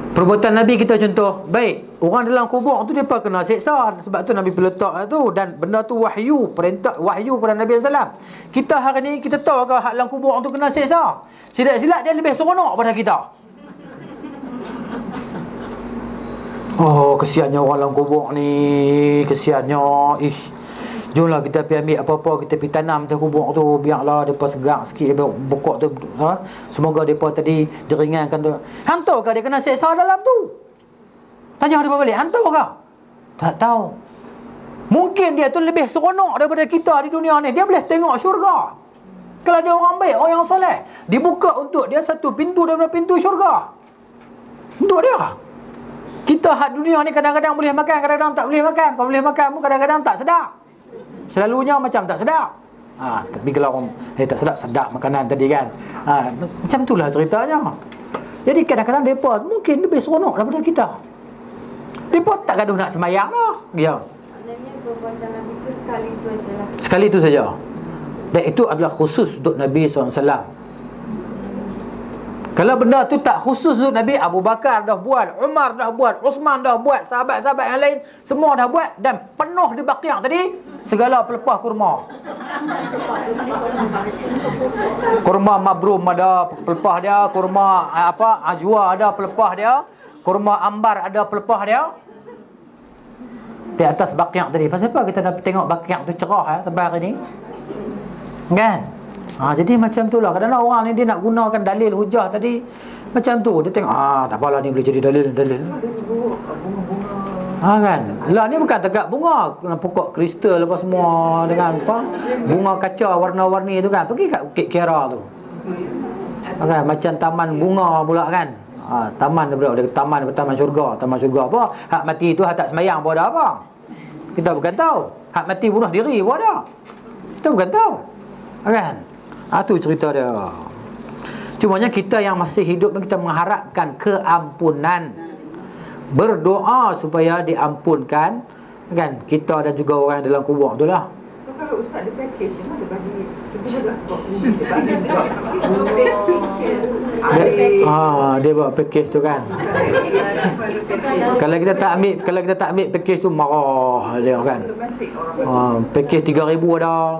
Perbuatan Nabi kita contoh. Baik, orang dalam kubur tu mereka kena siksa. Sebab tu Nabi letak tu. Dan benda tu wahyu, perintah wahyu kepada Nabi SAW. Kita hari ni kita tahu ke hak dalam kubur tu kena siksa? Silat-silat dia lebih seronok pada kita. Kesiannya orang dalam kubur ni, kesiannya. Jomlah kita pergi ambil apa-apa, kita pergi tanam atas kubur tu, biarlah mereka segak sikit pokok tu. Semoga mereka tadi diringankan tu. Hang tahu ke dia kena siksa dalam tu? Tanya dia balik, hang tahu ke? Tak tahu. Mungkin dia tu lebih seronok daripada kita di dunia ni. Dia boleh tengok syurga. Kalau dia orang baik, orang yang soleh, dibuka untuk dia satu pintu daripada pintu syurga. Untuk dia. Kita hak dunia ni kadang-kadang boleh makan, kadang-kadang tak boleh makan. Kalau boleh makan pun kadang-kadang tak sedap. Selalunya macam tak sedap. Tapi kalau orang tak sedap makanan tadi kan. Macam itulah ceritanya. Jadi kadang-kadang mereka mungkin lebih seronok daripada kita. Mereka tak gaduh nak sembahyang lah. Ya. Maknanya perbuatan Nabi itu sekali itu aja lah. Sekali itu saja. Dan itu adalah khusus untuk Nabi SAW. Kalau benda tu tak khusus untuk Nabi, Abu Bakar dah buat, Umar dah buat, Uthman dah buat, sahabat-sahabat yang lain semua dah buat, dan penuh di Baqi' tadi segala pelepah kurma. Kurma mabrum ada pelepah dia, kurma ajwa ada pelepah dia, kurma ambar ada pelepah dia. Di atas Baqi' tadi. Pasal apa kita nak tengok Baqi' tu cerah sampai hari ni? Kan? Jadi macam tu lah. Kadang-kadang orang ni dia nak gunakan dalil hujah tadi macam tu. Dia tengok tak apalah ni boleh jadi dalil. Kan. Lah ni bukan tegak bunga, pokok kristal apa semua dengan bunga kaca warna-warni tu kan. Pergi kat Bukit Kera tu. Kan macam taman bunga pula kan. Taman dia taman syurga. Taman syurga apa? Hak mati tu hak tak sembahyang pun ada apa? Kita bukan tahu. Hak mati bunuh diri pun ada. Kita bukan tahu. Kan? Tu cerita dia. Cumanya kita yang masih hidup, kita mengharapkan keampunan, berdoa supaya diampunkan, kan, kita dan juga orang dalam kubur tu lah. So kalau ustaz ada package, mana dia bagi dia buat bumi, dia bagi package. Dia buat package tu kan. Kalau kita tak ambil package tu, marah dia kan. Package 3,000 ada.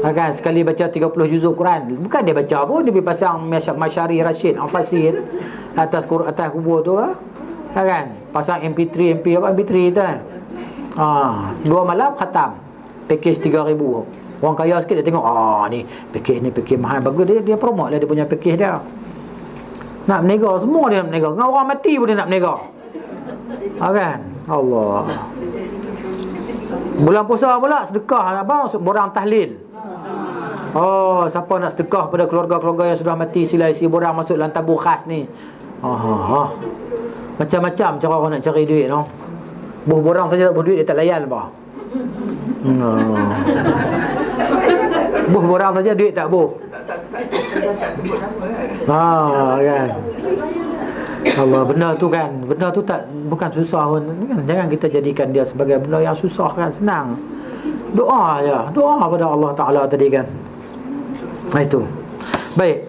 Kan, sekali baca 30 juzuk Quran. Bukan dia baca pun, dia pergi pasang Masyari Rashid Al-Fasir atas kubur tu kan. Pasang MP3 tu kan. 2 malam khatam. Package 3,000. Orang kaya sikit dia tengok, ni package mahal, bagus, dia promote lah dia punya package dia. Nak menega, semua dia nak menega. Dengan orang mati pun dia nak menega. Kan? Allah. Bulan puasa pula sedekah borang tahlil. Siapa nak sedekah pada keluarga-keluarga yang sudah mati, sila isi borang masuk dalam tabung khas ni. Macam-macam cara orang nak cari duit, no. Buh borang saja tak berduit, dia tak layan apa. Buh borang saja duit tak buh. Kan. Allah, benda tu bukan susah pun kan. Jangan kita jadikan dia sebagai benda yang susah kan, senang. Doa pada Allah Ta'ala tadi kan. Itu. Baik.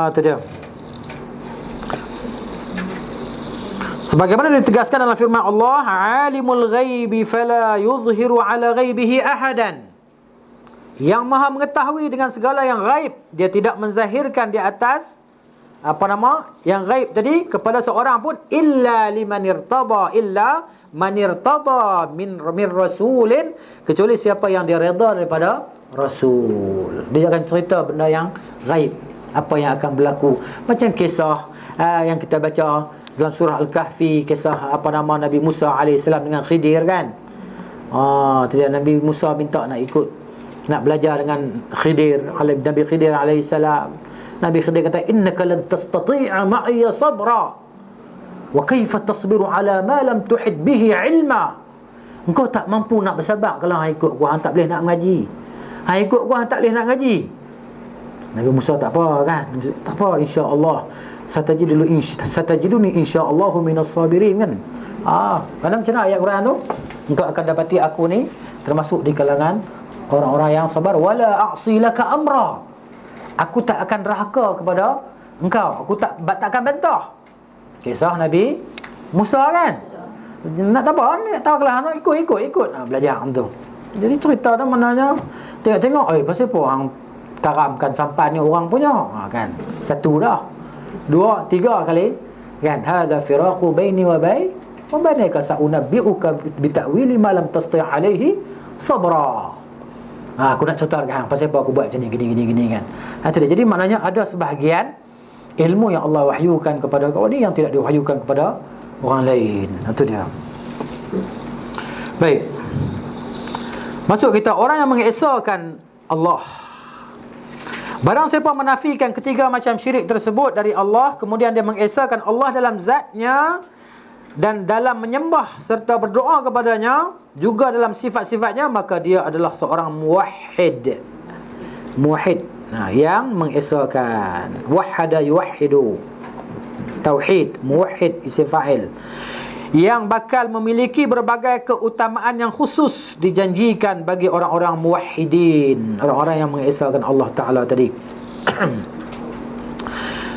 Itu dia. Sebagaimana ditegaskan dalam firman Allah, alimul ghaibi fala yuzhiru ala ghaibihi ahadan. Yang maha mengetahui dengan segala yang ghaib, dia tidak menzahirkan di atas yang ghaib tadi kepada seorang pun, illa man irtada min rasulin, kecuali siapa yang dia redha daripada rasul. Dia akan cerita benda yang ghaib, apa yang akan berlaku. Macam kisah yang kita baca dalam surah Al-Kahfi, kisah Nabi Musa AS dengan Khidir kan. Tadi Nabi Musa minta nak belajar dengan Khidir, Nabi Khidir AS. Nabi Khidir kata, innaka lan tastati'a ma'iya sabra wa kaifa tasbiru ala ma lam tuhid bihi ilma. Engkau tak mampu nak bersabar kalau hang ikut aku, hang tak boleh nak mengaji. Hang ikut aku, hang tak boleh nak ngaji. Nabi Musa tak apa kan, tak apa, insya-Allah satajiduni insya-Allahu minas sabirin kan. Macam mana ayat Quran tu? Engkau akan dapati aku ni termasuk di kalangan orang-orang yang sabar. Wala a'si laka amra, aku tak akan derhaka kepada engkau, aku tak akan bantah. Kisah Nabi Musa kan. Nak tahu kalau nak ikut belajar tu. Jadi cerita tu maknanya tengok pasal apa hang karamkan sampan ni orang punya kan. 1 dah, 2, 3 kali kan. Hadza firaqu baini wa bainaka sa'unabbi'uka bi ta'wili ma lam tasti' alaihi sabra. Aku nak cerita dekat hang pasal apa aku buat macam ni gini kan. Jadi maknanya ada sebahagian ilmu yang Allah wahyukan kepada kau ni yang tidak diwahyukan kepada orang lain. Itu dia. Baik. Masuk kita orang yang mengesakan Allah. Barang siapa menafikan ketiga macam syirik tersebut dari Allah, kemudian dia mengesakan Allah dalam zatnya dan dalam menyembah serta berdoa kepadanya, juga dalam sifat-sifatnya, maka dia adalah seorang muwahhid. Muwahhid, yang mengesakan. Wahhada yuwahhidu, tauhid. Muwahhid isim fa'il, yang bakal memiliki berbagai keutamaan yang khusus dijanjikan bagi orang-orang muwahhidin, orang-orang yang mengesakan Allah Ta'ala tadi.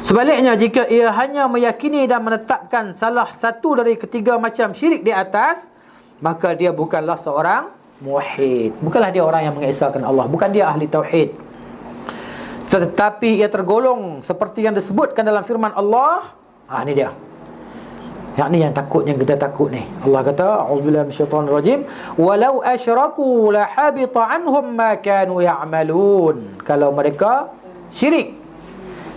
Sebaliknya, jika ia hanya meyakini dan menetapkan salah satu dari ketiga macam syirik di atas, maka dia bukanlah seorang muwahhid. Bukanlah dia orang yang mengesakan Allah, bukan dia ahli tauhid. Tetapi ia tergolong seperti yang disebutkan dalam firman Allah. Ini dia. Yang ni yang kita takut ni. Allah kata, a'udzubillahi minasyaitonir rajim, walau asyraku la habita anhum ma kanu ya'malun. Kalau mereka syirik,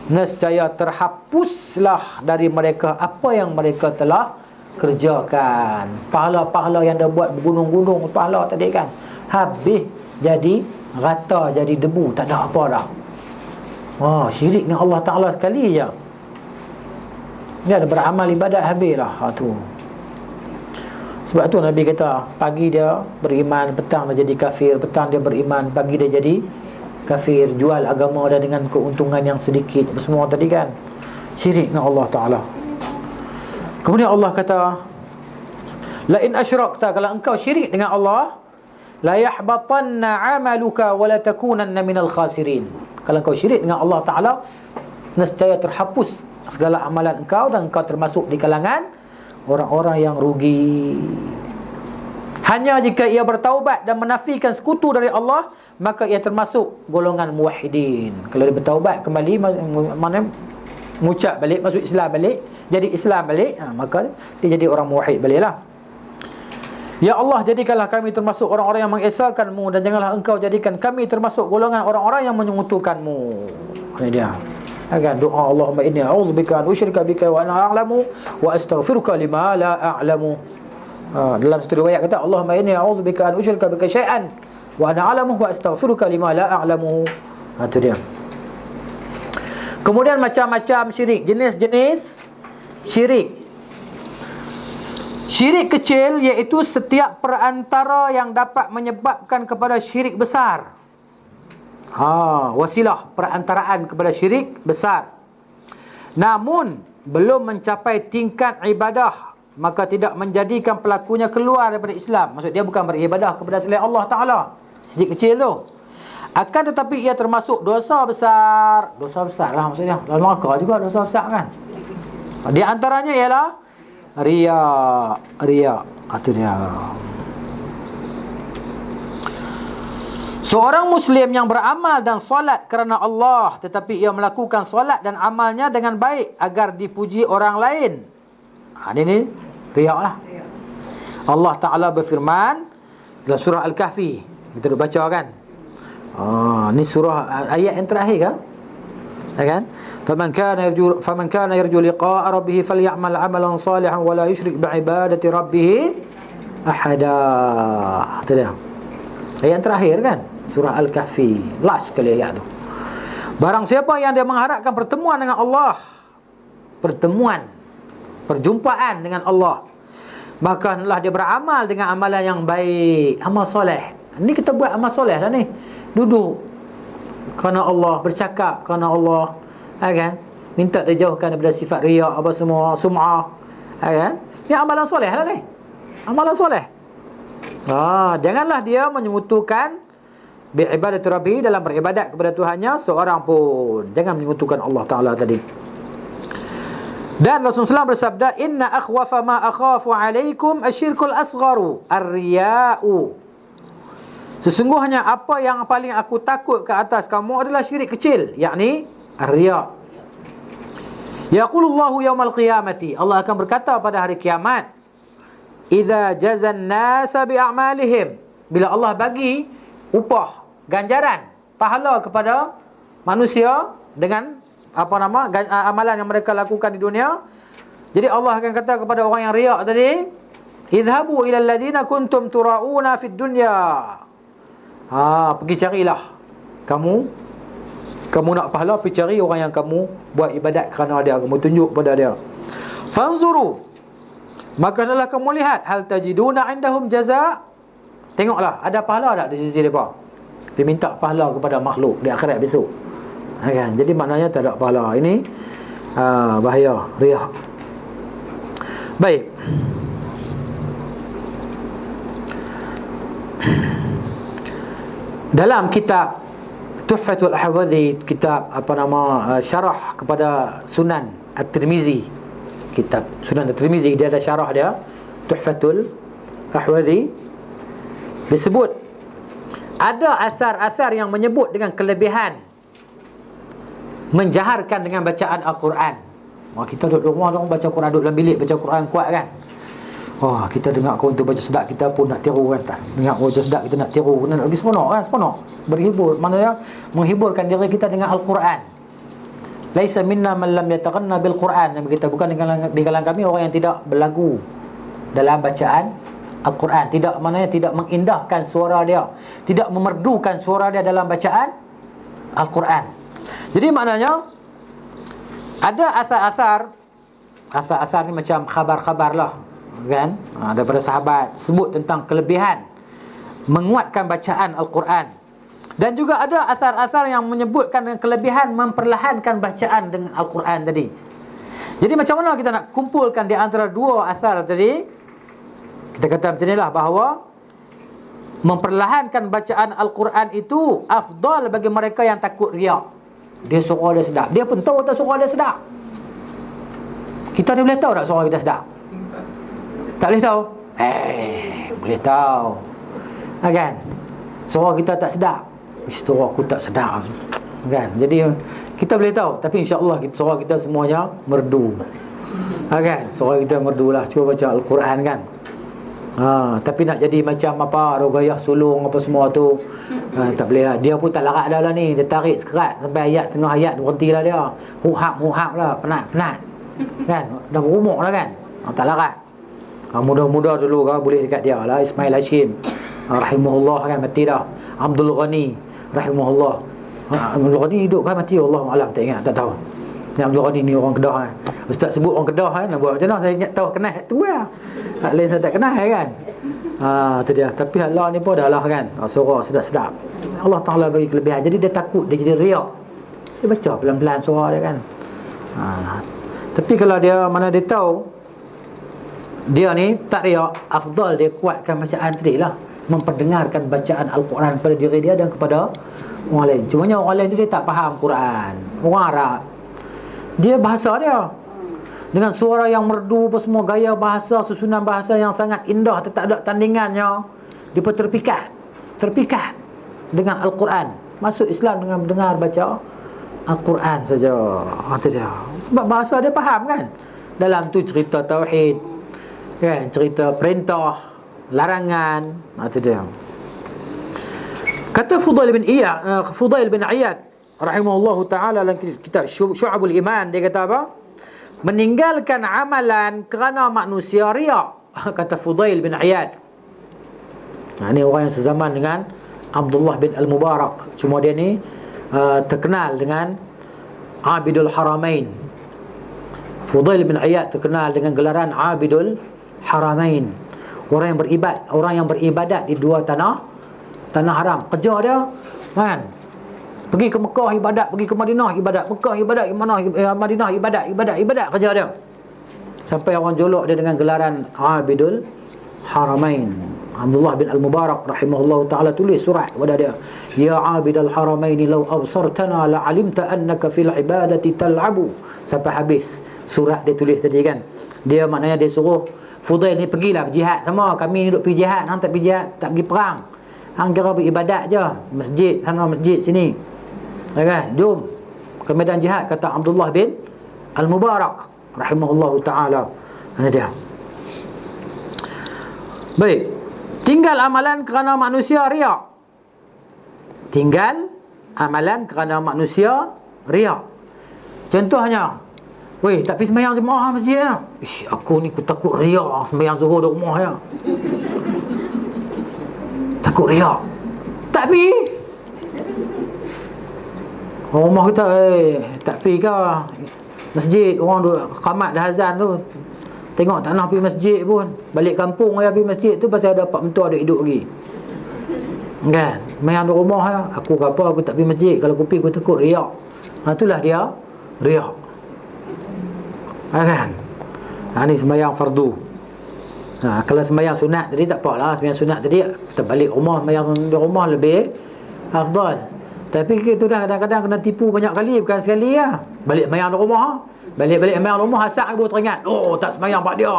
nescaya terhapuslah dari mereka apa yang mereka telah kerjakan. Pahala-pahala yang dia buat bergunung-gunung pahala tadi kan, habis jadi rata, jadi debu, tak ada apa dah. Syirik dengan Allah Ta'ala sekali je, dia ada beramal ibadat habis lah tu. Sebab tu Nabi kata, pagi dia beriman, petang dia jadi kafir, petang dia beriman, pagi dia jadi kafir, jual agama dia dengan keuntungan yang sedikit, semua tadi kan syirik dengan Allah Ta'ala. Kemudian Allah kata, la in asyrakta, kalau engkau syirik dengan Allah, la yahbatanna 'amaluka wa la takunanna minal khasirin. Kalau engkau syirik dengan Allah Ta'ala, nescaya terhapus segala amalan engkau dan engkau termasuk di kalangan orang-orang yang rugi. Hanya jika ia bertaubat dan menafikan sekutu dari Allah, maka ia termasuk golongan muwahhidin. Kalau dia bertaubat kembali, mana mengucap balik, masuk Islam balik, jadi Islam balik, maka dia jadi orang muwahhid baliklah. Ya Allah, jadikanlah kami termasuk orang-orang yang mengesahkan-Mu, dan janganlah Engkau jadikan kami termasuk golongan orang-orang yang menyekutukan-Mu. Ini dia. Akan doa, Allahumma inni a'udzubika an usyrika bika wa ana a'lamu wa astaghfiruka lima la a'lamu. Dalam satu riwayat kata, Allahumma inni a'udzubika an usyrika bika syai'an wa ana a'lamu wa astaghfiruka lima la a'lamu. Itu dia. Kemudian macam-macam syirik, jenis-jenis syirik. Syirik kecil iaitu setiap perantara yang dapat menyebabkan kepada syirik besar. Wasilah perantaraan kepada syirik besar. Namun belum mencapai tingkat ibadah, maka tidak menjadikan pelakunya keluar daripada Islam. Maksud dia bukan beribadah kepada selain Allah Ta'ala, syirik kecil tu. Akan tetapi ia termasuk dosa besar. Dosa besar lah maksudnya. Dalam neraka juga dosa besar kan. Di antaranya ialah Riya. Itu dia. Seorang Muslim yang beramal dan solat kerana Allah, tetapi ia melakukan solat dan amalnya dengan baik agar dipuji orang lain. Ini riya lah. Allah Ta'ala berfirman dalam surah Al-Kahfi. Kita dah baca kan. Ni surah ayat yang terakhir kan? Kan? Faman kana yarju liqa'a rabbih falyamal 'amalan salihan wa la yusyrik bi'ibadati rabbih ahada. Itu dia. Ayat terakhir kan? Surah Al-Kahfi. Last sekali ayat tu. Barang siapa yang dia mengharapkan pertemuan dengan Allah, perjumpaan dengan Allah, maka hendaklah dia beramal dengan amalan yang baik, amal soleh. Ni kita buat amal soleh lah ni. Duduk kerana Allah, bercakap kerana Allah, kan? Minta dijauhkan daripada sifat riya, apa semua, sum'ah, kan? Ni amalan soleh lah ni. Amalan soleh. Janganlah dia menyekutukan bi'ibadati rabbi, dalam beribadat kepada Tuhannya seorang pun. Jangan menyekutukan Allah Ta'ala tadi. Dan Rasulullah SAW bersabda, inna akhwafa ma akhafu alaikum asyirkul asgharu ar-riya'u. Sesungguhnya apa yang paling aku takut ke atas kamu adalah syirik kecil, yakni ar-riya'. Yaqulullahu yawmal qiyamati, Allah akan berkata pada hari kiamat, idza jazan nasa bi'amalihim, bila Allah bagi upah, ganjaran, pahala kepada manusia dengan amalan yang mereka lakukan di dunia. Jadi Allah akan kata kepada orang yang riak tadi, idhabu ila alladhina kuntum tura'una fid dunya. Pergi carilah kamu nak pahala, pergi cari orang yang kamu buat ibadat kerana dia, kamu tunjuk pada dia. Fanzuru, maka hendaklah kamu lihat, hal tajiduna indahum jaza'. Tengoklah ada pahala tak di sisi mereka. Dia minta pahala kepada makhluk di akhirat besok. Kan? Jadi maknanya tak ada pahala. Ini bahaya, riya. Baik. Dalam kitab Tuhfatul Ahwadhi, kitab syarah kepada Sunan At-Tirmizi, kitab Sunan At-Tirmizi, dia ada syarah dia, Tuhfatul Ahwadhi, disebut ada asar-asar yang menyebut dengan kelebihan menjaharkan dengan bacaan Al-Quran. Kita duduk rumah baca Quran, duduk dalam bilik baca Quran kuat kan. Kita dengar kawan tu baca sedap, kita pun nak tiru kan. Dengar baca sedap, kita nak tiru, nak lagi seronok kan, seronok. Berhibur, maknanya menghiburkan diri kita dengan Al-Quran. Laisa minna man lam yataghanna bil Quran. Kita bukan di kalangan kami orang yang tidak berlagu dalam bacaan Al-Quran. Maknanya tidak mengindahkan suara dia, tidak memerdukan suara dia dalam bacaan Al-Quran. Jadi maknanya ada asar-asar ni macam khabar-khabar lah kan, daripada sahabat sebut tentang kelebihan menguatkan bacaan Al-Quran. Dan juga ada asar-asar yang menyebutkan dengan kelebihan memperlahankan bacaan dengan Al-Quran tadi. Jadi macam mana kita nak kumpulkan di antara dua asar tadi? Kita kata macam inilah, bahawa memperlahankan bacaan Al-Quran itu afdal bagi mereka yang takut riak. Dia suara dia sedap, dia pun tahu tak suara dia sedap. Kita ni boleh tahu tak suara kita sedap? Tak boleh tahu? Boleh tahu. Kan? Suara kita tak sedap. Suara aku tak sedap. Kan? Jadi kita boleh tahu, tapi insya-Allah suara kita semuanya merdu. Kan? Suara kita merdu lah. Cuba baca Al-Quran kan. Tapi nak jadi macam apa, rogayah sulung apa semua tu, tak boleh lah. Dia pun tak larat dah lah ni. Dia tarik sekerat sampai ayat, tengah ayat berhentilah dia. Muhab lah, penat. Kan? Dah berumur lah kan. Tak larat. Muda-muda dulu kan boleh dekat dia lah. Ismail Hashim rahimahullah kan mati dah. Abdul Ghani rahimahullah. Abdul Ghani hidup kan mati, Allah alam, tak ingat, tak tahu. Yang Abdul Ghani ni orang Kedah kan. Ustaz sebut orang Kedah kan, nak buat macam mana saya ingat tahu kenal tu lah. Hak lain saya tak kenal kan. Tu dia. Tapi Allah ni pun dah lah kan. Suara sedap-sedap. Allah Ta'ala bagi kelebihan. Jadi dia takut dia jadi riak. Dia baca pelan-pelan suara dia kan. Tapi kalau dia mana dia tahu dia ni tak riak, afdal dia kuatkan bacaan tadi lah, memperdengarkan bacaan Al-Quran pada diri dia dan kepada orang lain. Cumanya orang lain tu dia tak faham Quran, orang Arab, dia bahasa dia dengan suara yang merdu apa semua, gaya bahasa, susunan bahasa yang sangat indah, tak ada tandingannya. Dia pun terpikat dengan Al-Quran, masuk Islam dengan mendengar baca Al-Quran saja. Itu dia. Sebab bahasa dia faham kan. Dalam tu cerita tauhid kan, cerita perintah, larangan. Itu dia. Kata Fudail bin Iyad rahimahullahu ta'ala dalam kitab Syu'abul Iman, dia kata apa? Meninggalkan amalan kerana manusia riak. Kata Fudail bin Iyad. Ini orang yang sezaman dengan Abdullah bin Al-Mubarak. Cuma dia ni terkenal dengan Abidul Haramain. Fudail bin Iyad terkenal dengan gelaran Abidul Haramain. Orang yang beribadat di dua tanah haram. Kerja dia kan, pergi ke Mekah ibadat, pergi ke Madinah ibadat, Mekah ibadat, Madinah ibadat kerja dia. Sampai orang jolok dia dengan gelaran Abidul Haramain. Abdullah bin Al-Mubarak rahimahullahu ta'ala tulis surat kepada dia, ya Abidul Haramain law absartana la'alimta annaka fil ibadati tal'abu. Sampai habis surat dia tulis tadi kan. Dia maknanya dia suruh Fudail ni pergilah berjihad sama. Kami ni duduk pergi jihad, hang tak pergi jihad, tak pergi perang. Hang kira beribadat je, masjid sana masjid sini. Kan? Jom ke medan jihad, kata Abdullah bin Al-Mubarak rahimahullahu ta'ala. Ini dia. Baik. Tinggal amalan kerana manusia riak. Tinggal amalan kerana manusia riak. Contohnya, weh, tak pergi sembahyang jemaah masjid lah. Aku ni aku takut riak sembahyang zuhur di rumah ya. Takut riak. Tak pergi. Rumah kita, tak pergi ke masjid, orang duk qamat dah azan tu. Tengok tak nak pergi masjid pun. Balik kampung saya pergi masjid tu pasal ada pak mentua ada hidup lagi. Kan? Main di rumah ya. Aku apa aku tak pergi masjid. Kalau aku pergi aku takut riak. Itulah dia riak. Kan? Ni sembahyang fardu. Kalau sembahyang sunat tadi tak apalah. Sembahyang sunat tadi kita balik rumah, sembahyang di rumah lebih afdal. Tapi kita dah kadang-kadang kena tipu banyak kali, bukan sekali lah. Balik sembahyang di rumah, balik sembahyang rumah, asak baru teringat, oh tak sembahyang pak dia.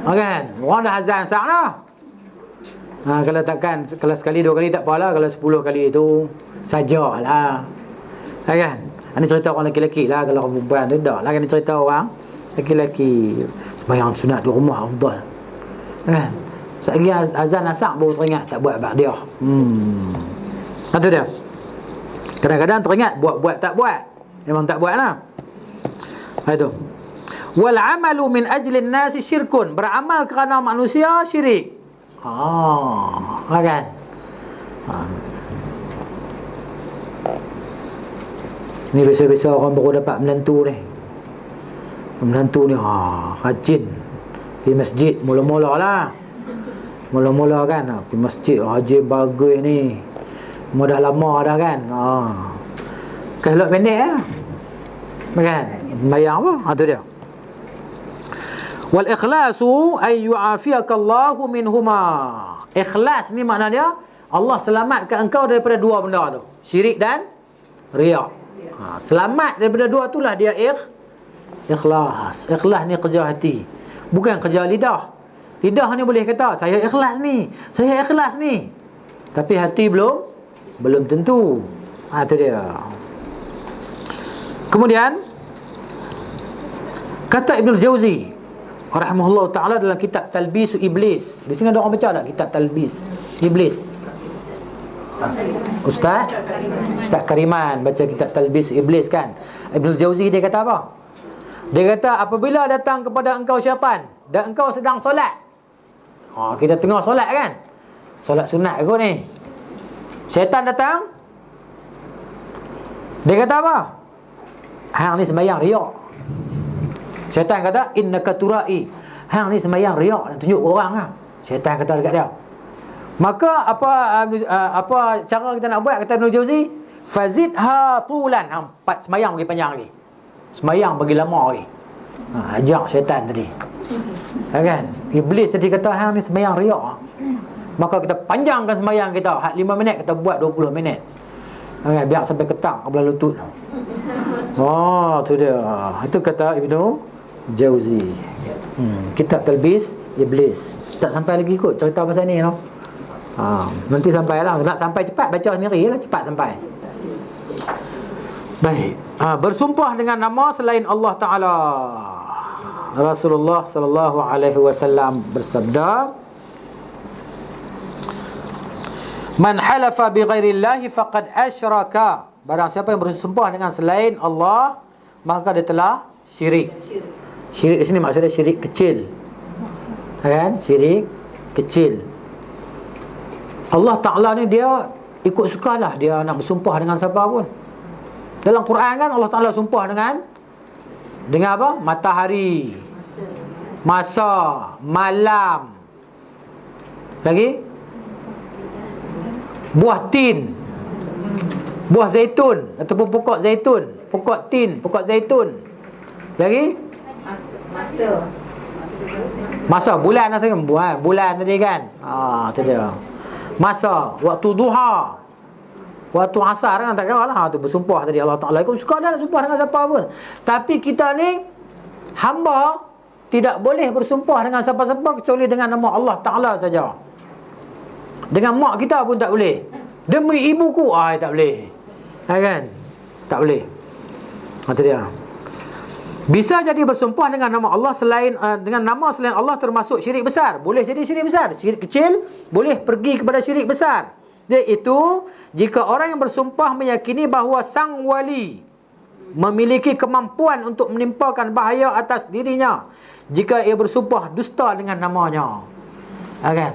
Kan? Orang dah azan asak lah. Kalau sekali dua kali tak apalah. Kalau 10 kali itu sajalah. Kan? Ini cerita orang lelaki-lelaki lah. Kalau orang perempuan tu tak lah. Ini cerita orang lelaki-lelaki sembahyang sunat di rumah afdal. Kan? Sekali azan asak baru teringat tak buat pak dia. Itu dia. Kadang-kadang teringat buat tak buat. Memang tak buat lah. Itu. Wal amalu min ajlin nasi syirkun. Beramal kerana manusia syirik. Kan? Ni biasa-biasa orang baru dapat menantu ni. Menantu ni rajin pergi masjid mula-mula lah. Mula-mula kan pergi masjid rajin bagus ni. Semua dah lama dah kan. Kehlak pendek lah kan. Bayang apa? Tu dia. Wal ikhlasu ay yu'afiyakallahu minhuma. Ikhlas ni makna dia Allah selamatkan engkau daripada dua benda tu, syirik dan riya. Selamat daripada dua itulah dia ikhlas. Ikhlas ni kerja hati, bukan kerja lidah. Lidah ni boleh kata saya ikhlas ni, tapi hati belum tentu. Tu dia. Kemudian kata Ibnu Jauzi rahimahullah ta'ala dalam kitab Talbis Iblis. Di sini ada orang baca tak kitab Talbis Iblis? Ustaz Kariman baca kitab Talbis Iblis kan. Ibnu Jauzi dia kata apa? Dia kata apabila datang kepada engkau syaitan dan engkau sedang solat. Kita tengah solat kan, solat sunat kot ni. Syaitan datang, dia kata apa? Hang ni sembahyang riak. Syaitan kata innaka turai. Hang ni sembahyang riak nak tunjuk orang lah. Syaitan kata dekat dia. Maka apa cara kita nak buat, kata Ibnu Jauzi, fazidha tulan. Sembahyang bagi panjang lagi, sembahyang bagi lama lagi. Ajak syaitan tadi. Kan? Iblis tadi kata hang ni sembahyang riak. Maka kita panjangkan sembahyang kita. 5 minit kita buat 20 minit. Biar sampai ketang kepala lutut. Tu dia. Itu kata Ibnu Jauzi. Kitab Talbis Iblis. Tak sampai lagi kot cerita pasal ni no. Nanti sampailah. Nak sampai cepat baca sendiri lah, cepat sampai. Baik. Bersumpah dengan nama selain Allah Ta'ala. Rasulullah sallallahu alaihi wasallam bersabda, man halafa bi ghairillahi faqad asyraka. Barang siapa yang bersumpah dengan selain Allah, maka dia telah syirik. Syirik di sini maksudnya syirik kecil. Kan? Syirik kecil. Allah Ta'ala ni dia ikut sukalah dia nak bersumpah dengan siapa pun. Dalam Quran kan Allah Ta'ala sumpah dengan apa? Matahari, masa, malam. Lagi? Buah tin, buah zaitun ataupun pokok zaitun, pokok tin, pokok zaitun. Lagi? Masa bulan bulan tadi kan. Tu dia. Masa, waktu duha, waktu asar kan, tak kira lah. Tu bersumpah tadi Allah Ta'ala ikut suka dah nak sumpah dengan siapa pun. Tapi kita ni hamba tidak boleh bersumpah dengan siapa-siapa kecuali dengan nama Allah Ta'ala saja. Dengan mak kita pun tak boleh. Demi ibuku tak boleh. Kan? Tak boleh. Itu dia. Bisa jadi bersumpah dengan nama Allah dengan nama selain Allah termasuk syirik besar. Boleh jadi syirik besar. Syirik kecil boleh pergi kepada syirik besar. Iaitu jika orang yang bersumpah meyakini bahawa sang wali memiliki kemampuan untuk menimpakan bahaya atas dirinya jika ia bersumpah dusta dengan namanya. Kan?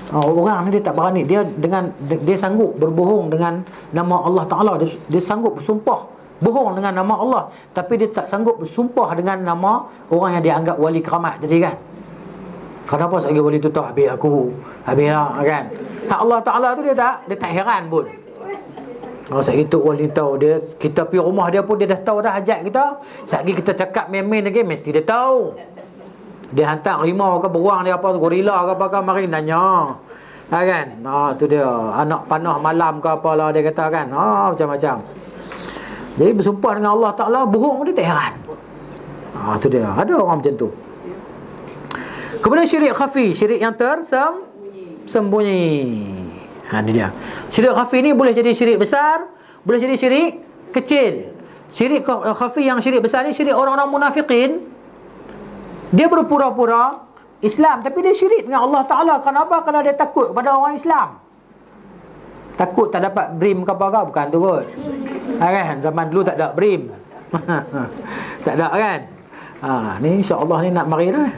Orang ni dia tak berani. Dia sanggup berbohong dengan nama Allah Ta'ala. Dia sanggup bersumpah bohong dengan nama Allah, tapi dia tak sanggup bersumpah dengan nama orang yang dia anggap wali keramat tadi kan. Kenapa sekali wali tu tak habis aku, habis lah kan. Allah Ta'ala tu dia tak heran pun. Sekali tu wali tahu dia, kita pergi rumah dia pun dia dah tahu dah hajat kita. Sekali kita cakap main-main lagi mesti dia tahu. Dia hantar harimau ke beruang dia apa, gorila ke apa ke, mari nanya. Kan? Tu dia, anak panah malam ke apalah dia kata kan. Macam-macam. Jadi bersumpah dengan Allah Ta'ala, bohong dia tak heran. Tu dia. Ada orang macam tu. Kemudian syirik khafi, syirik yang tersembunyi. Ini dia. Syirik khafi ni boleh jadi syirik besar, boleh jadi syirik kecil. Syirik khafi yang syirik besar ni syirik orang-orang munafikin. Dia berpura-pura Islam tapi dia syirik dengan Allah Ta'ala. Kenapa? Kerana dia takut pada orang Islam. Takut tak dapat brim ke apa-apa, bukan tu kot. Kan? Zaman dulu tak ada brim. Tak ada kan? Ni insya-Allah ni nak mari dah.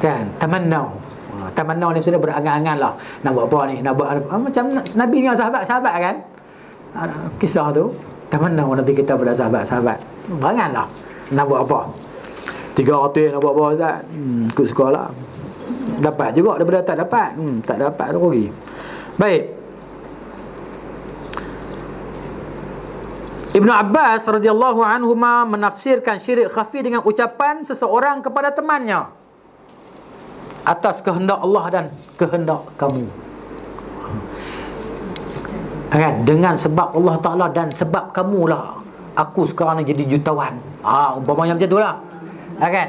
Kan? Tamannau. Tamannau ni sudah berangan-angan lah. Nak buat apa ni? Nak buat macam Nabi dengan sahabat-sahabat kan? Kisah tu. Tamannau Nabi kita pada sahabat-sahabat. Berangan lah. Nak buat apa? 300 nak buat apa Ustaz? Ikut sekolah. Dapat juga daripada tak dapat. Tak dapat tu rugi. Baik. Ibnu Abbas radhiyallahu anhuma menafsirkan syirik khafi dengan ucapan seseorang kepada temannya atas kehendak Allah dan kehendak kamu. Kan? Dengan sebab Allah Ta'ala dan sebab kamulah aku sekarang ni jadi jutawan. Umpamanya macam tu lah. Kan?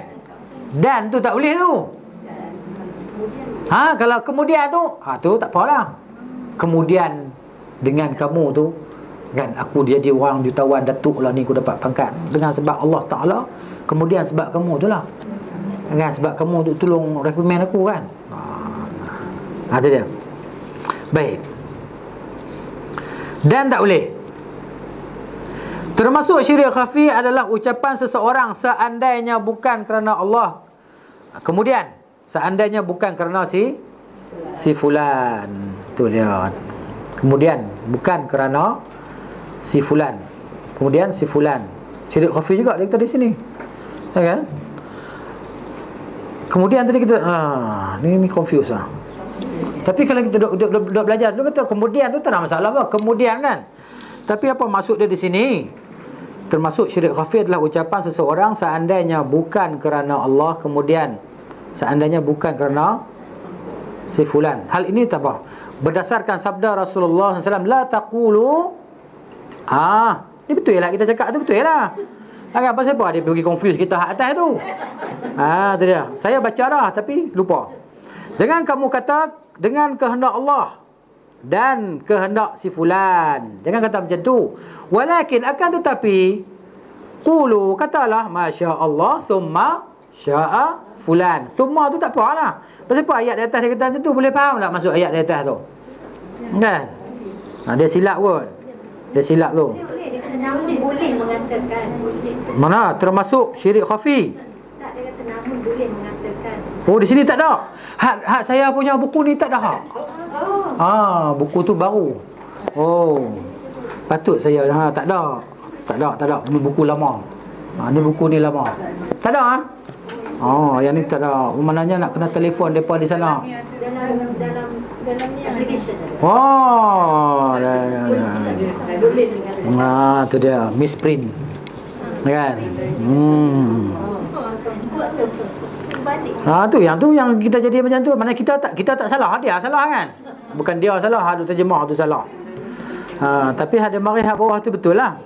Dan tu tak boleh tu. Kalau kemudian tu, tu tak apalah. Kemudian dengan kamu tu, kan, aku jadi orang jutawan, datuk lah ni, aku dapat pangkat dengan sebab Allah Ta'ala. Kemudian sebab kamu tu lah, kan, sebab kamu tu tolong recommend aku, kan. Itu dia. Baik. Dan tak boleh. Termasuk syirik khafi adalah ucapan seseorang seandainya bukan kerana Allah. Kemudian seandainya bukan kerana si fulan. Tu dia. Kemudian bukan kerana si fulan. Kemudian si fulan. Syirik khafi juga dia kata di sini. Ya kan? Kemudian tadi kita ni confuse lah. Tapi kalau kita duduk belajar dulu kata kemudian tu tak ada masalah apa. Kemudian kan. Tapi apa maksud dia di sini? Termasuk syirik khafi adalah ucapan seseorang seandainya bukan kerana Allah, kemudian seandainya bukan kerana si fulan. Hal ini tak apa. Berdasarkan sabda Rasulullah SAW, la taqulu. Ni betul lah kita cakap tu, betul lah. Pasal apa dia pergi confuse kita hak atas tu. Tu dia. Saya baca dah tapi lupa. Dengan kamu kata dengan kehendak Allah dan kehendak si fulan. Jangan kata macam tu. Walakin akan tetapi qulu, katalah masya Allah thumma syaa fulan. Thumma tu tak apa lah. Pasal apa ayat di atas dia kata macam tu, boleh faham tak maksud ayat di atas tu? Kan? Dia silap pun. Dia silap tu. Boleh mengatakan. Mana termasuk syirik khafi? Tak, dia kata namun boleh mengatakan. Oh, di sini tak ada. Hak saya punya buku ni tak ada hak. Buku tu baru. Oh. Patut saya tak ada. Tak ada. Ini buku lama. Ni buku ni lama. Tak ada yang ni tak ada. Maknanya nak kena telefon depa di sana. Dalam ni application. Tu dia misprint. Kan? Tu yang kita jadi macam tu. Mana kita tak salah, dia salah kan. Bukan dia salah, hak terjemah tu salah. Tapi ada mari hak bawah tu betul lah.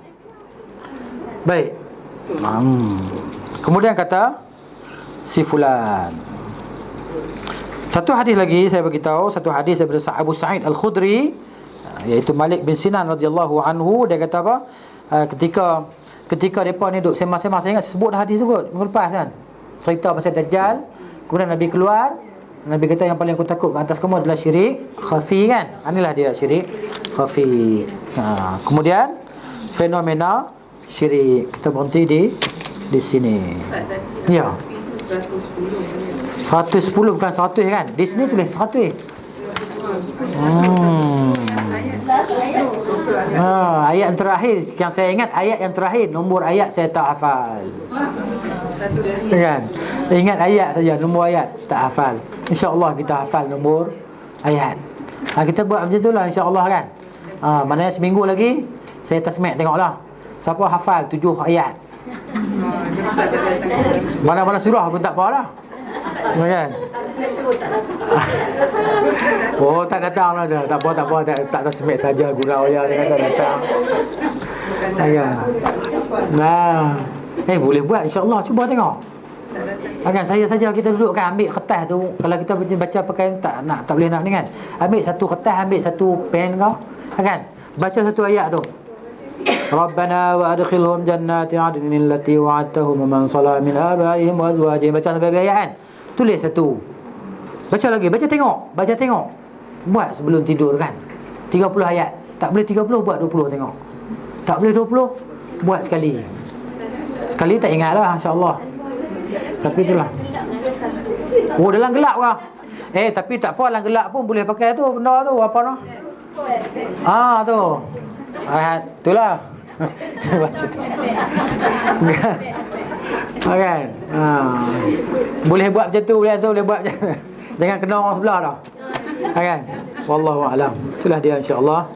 Baik. Kemudian kata si fulan. Satu hadis lagi saya bagi tahu, satu hadis daripada Abu Sa'id Al-Khudri, iaitu Malik bin Sinan radhiyallahu anhu. Dia kata apa? Ketika depa ni duduk sembang-sembang, saya ingat sebut hadis tu kot minggu lepas kan. Cerita pasal Dajjal. Kemudian Nabi keluar. Nabi kata yang paling aku takut ke atas kamu adalah syirik khafi, kan. Inilah dia syirik khafi. Kemudian fenomena syirik. Kita berhenti di sini. Ya. 110 bukan 100 kan. Di sini tulis 100. Ayat yang terakhir yang saya ingat, ayat yang terakhir, nombor ayat saya tak hafal. Kan? Ingat ayat saja, nombor ayat tak hafal. InsyaAllah kita hafal nombor ayat. Kita buat macam tu lah insyaAllah kan. Maknanya seminggu lagi saya tasmik tengoklah siapa hafal 7 ayat. Mana-mana surah pun tak apa lah. Kan? Tak datang lah dah. Tak apa, tak tasmik saja gurau ya, dia kata datang. Boleh buat insya-Allah, cuba tengok. Kan saya saja kita duduk kan ambil kertas tu, kalau kita baca pakai tak boleh nak ni kan. Ambil satu kertas, ambil satu pen kau, kan? Baca satu ayat tu. Rabbana wa adkhilhum jannati 'adnin allati wa'adtahum man salaha min abaihim wa azwajihim. Baca sampai ayat kan. Tulis satu. Baca lagi, baca tengok. Buat sebelum tidur kan. 30 ayat. Tak boleh 30, buat 20 tengok. Tak boleh 20, buat sekali. Sekali tak ingatlah insya-Allah. Tapi itulah. Dalam gelap ke? Tapi tak apa, dalam gelap pun boleh pakai tu benda tu, apa noh? Tu. Itulah. Baca tu. Kan? Boleh buat macam tu, boleh buat macam tu. Jangan kena orang sebelah dah. Kan? Wallahu a'lam. Itulah dia insya-Allah.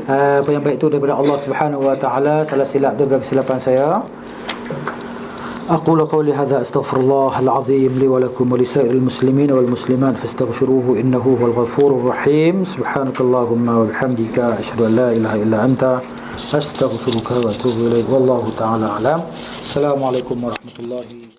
Apa yang baik itu daripada Allah Subhanahu wa taala, salah silap daripada kesilapan saya. أقول قولي هذا أستغفر الله العظيم لي ولكم ولسائر المسلمين والمسلمات فاستغفروه إنه هو الغفور الرحيم. سبحانك اللهم وبحمدك أشهد أن لا إله إلا أنت أستغفرك وأتوب إليك والله تعالى أعلم. السلام عليكم ورحمة الله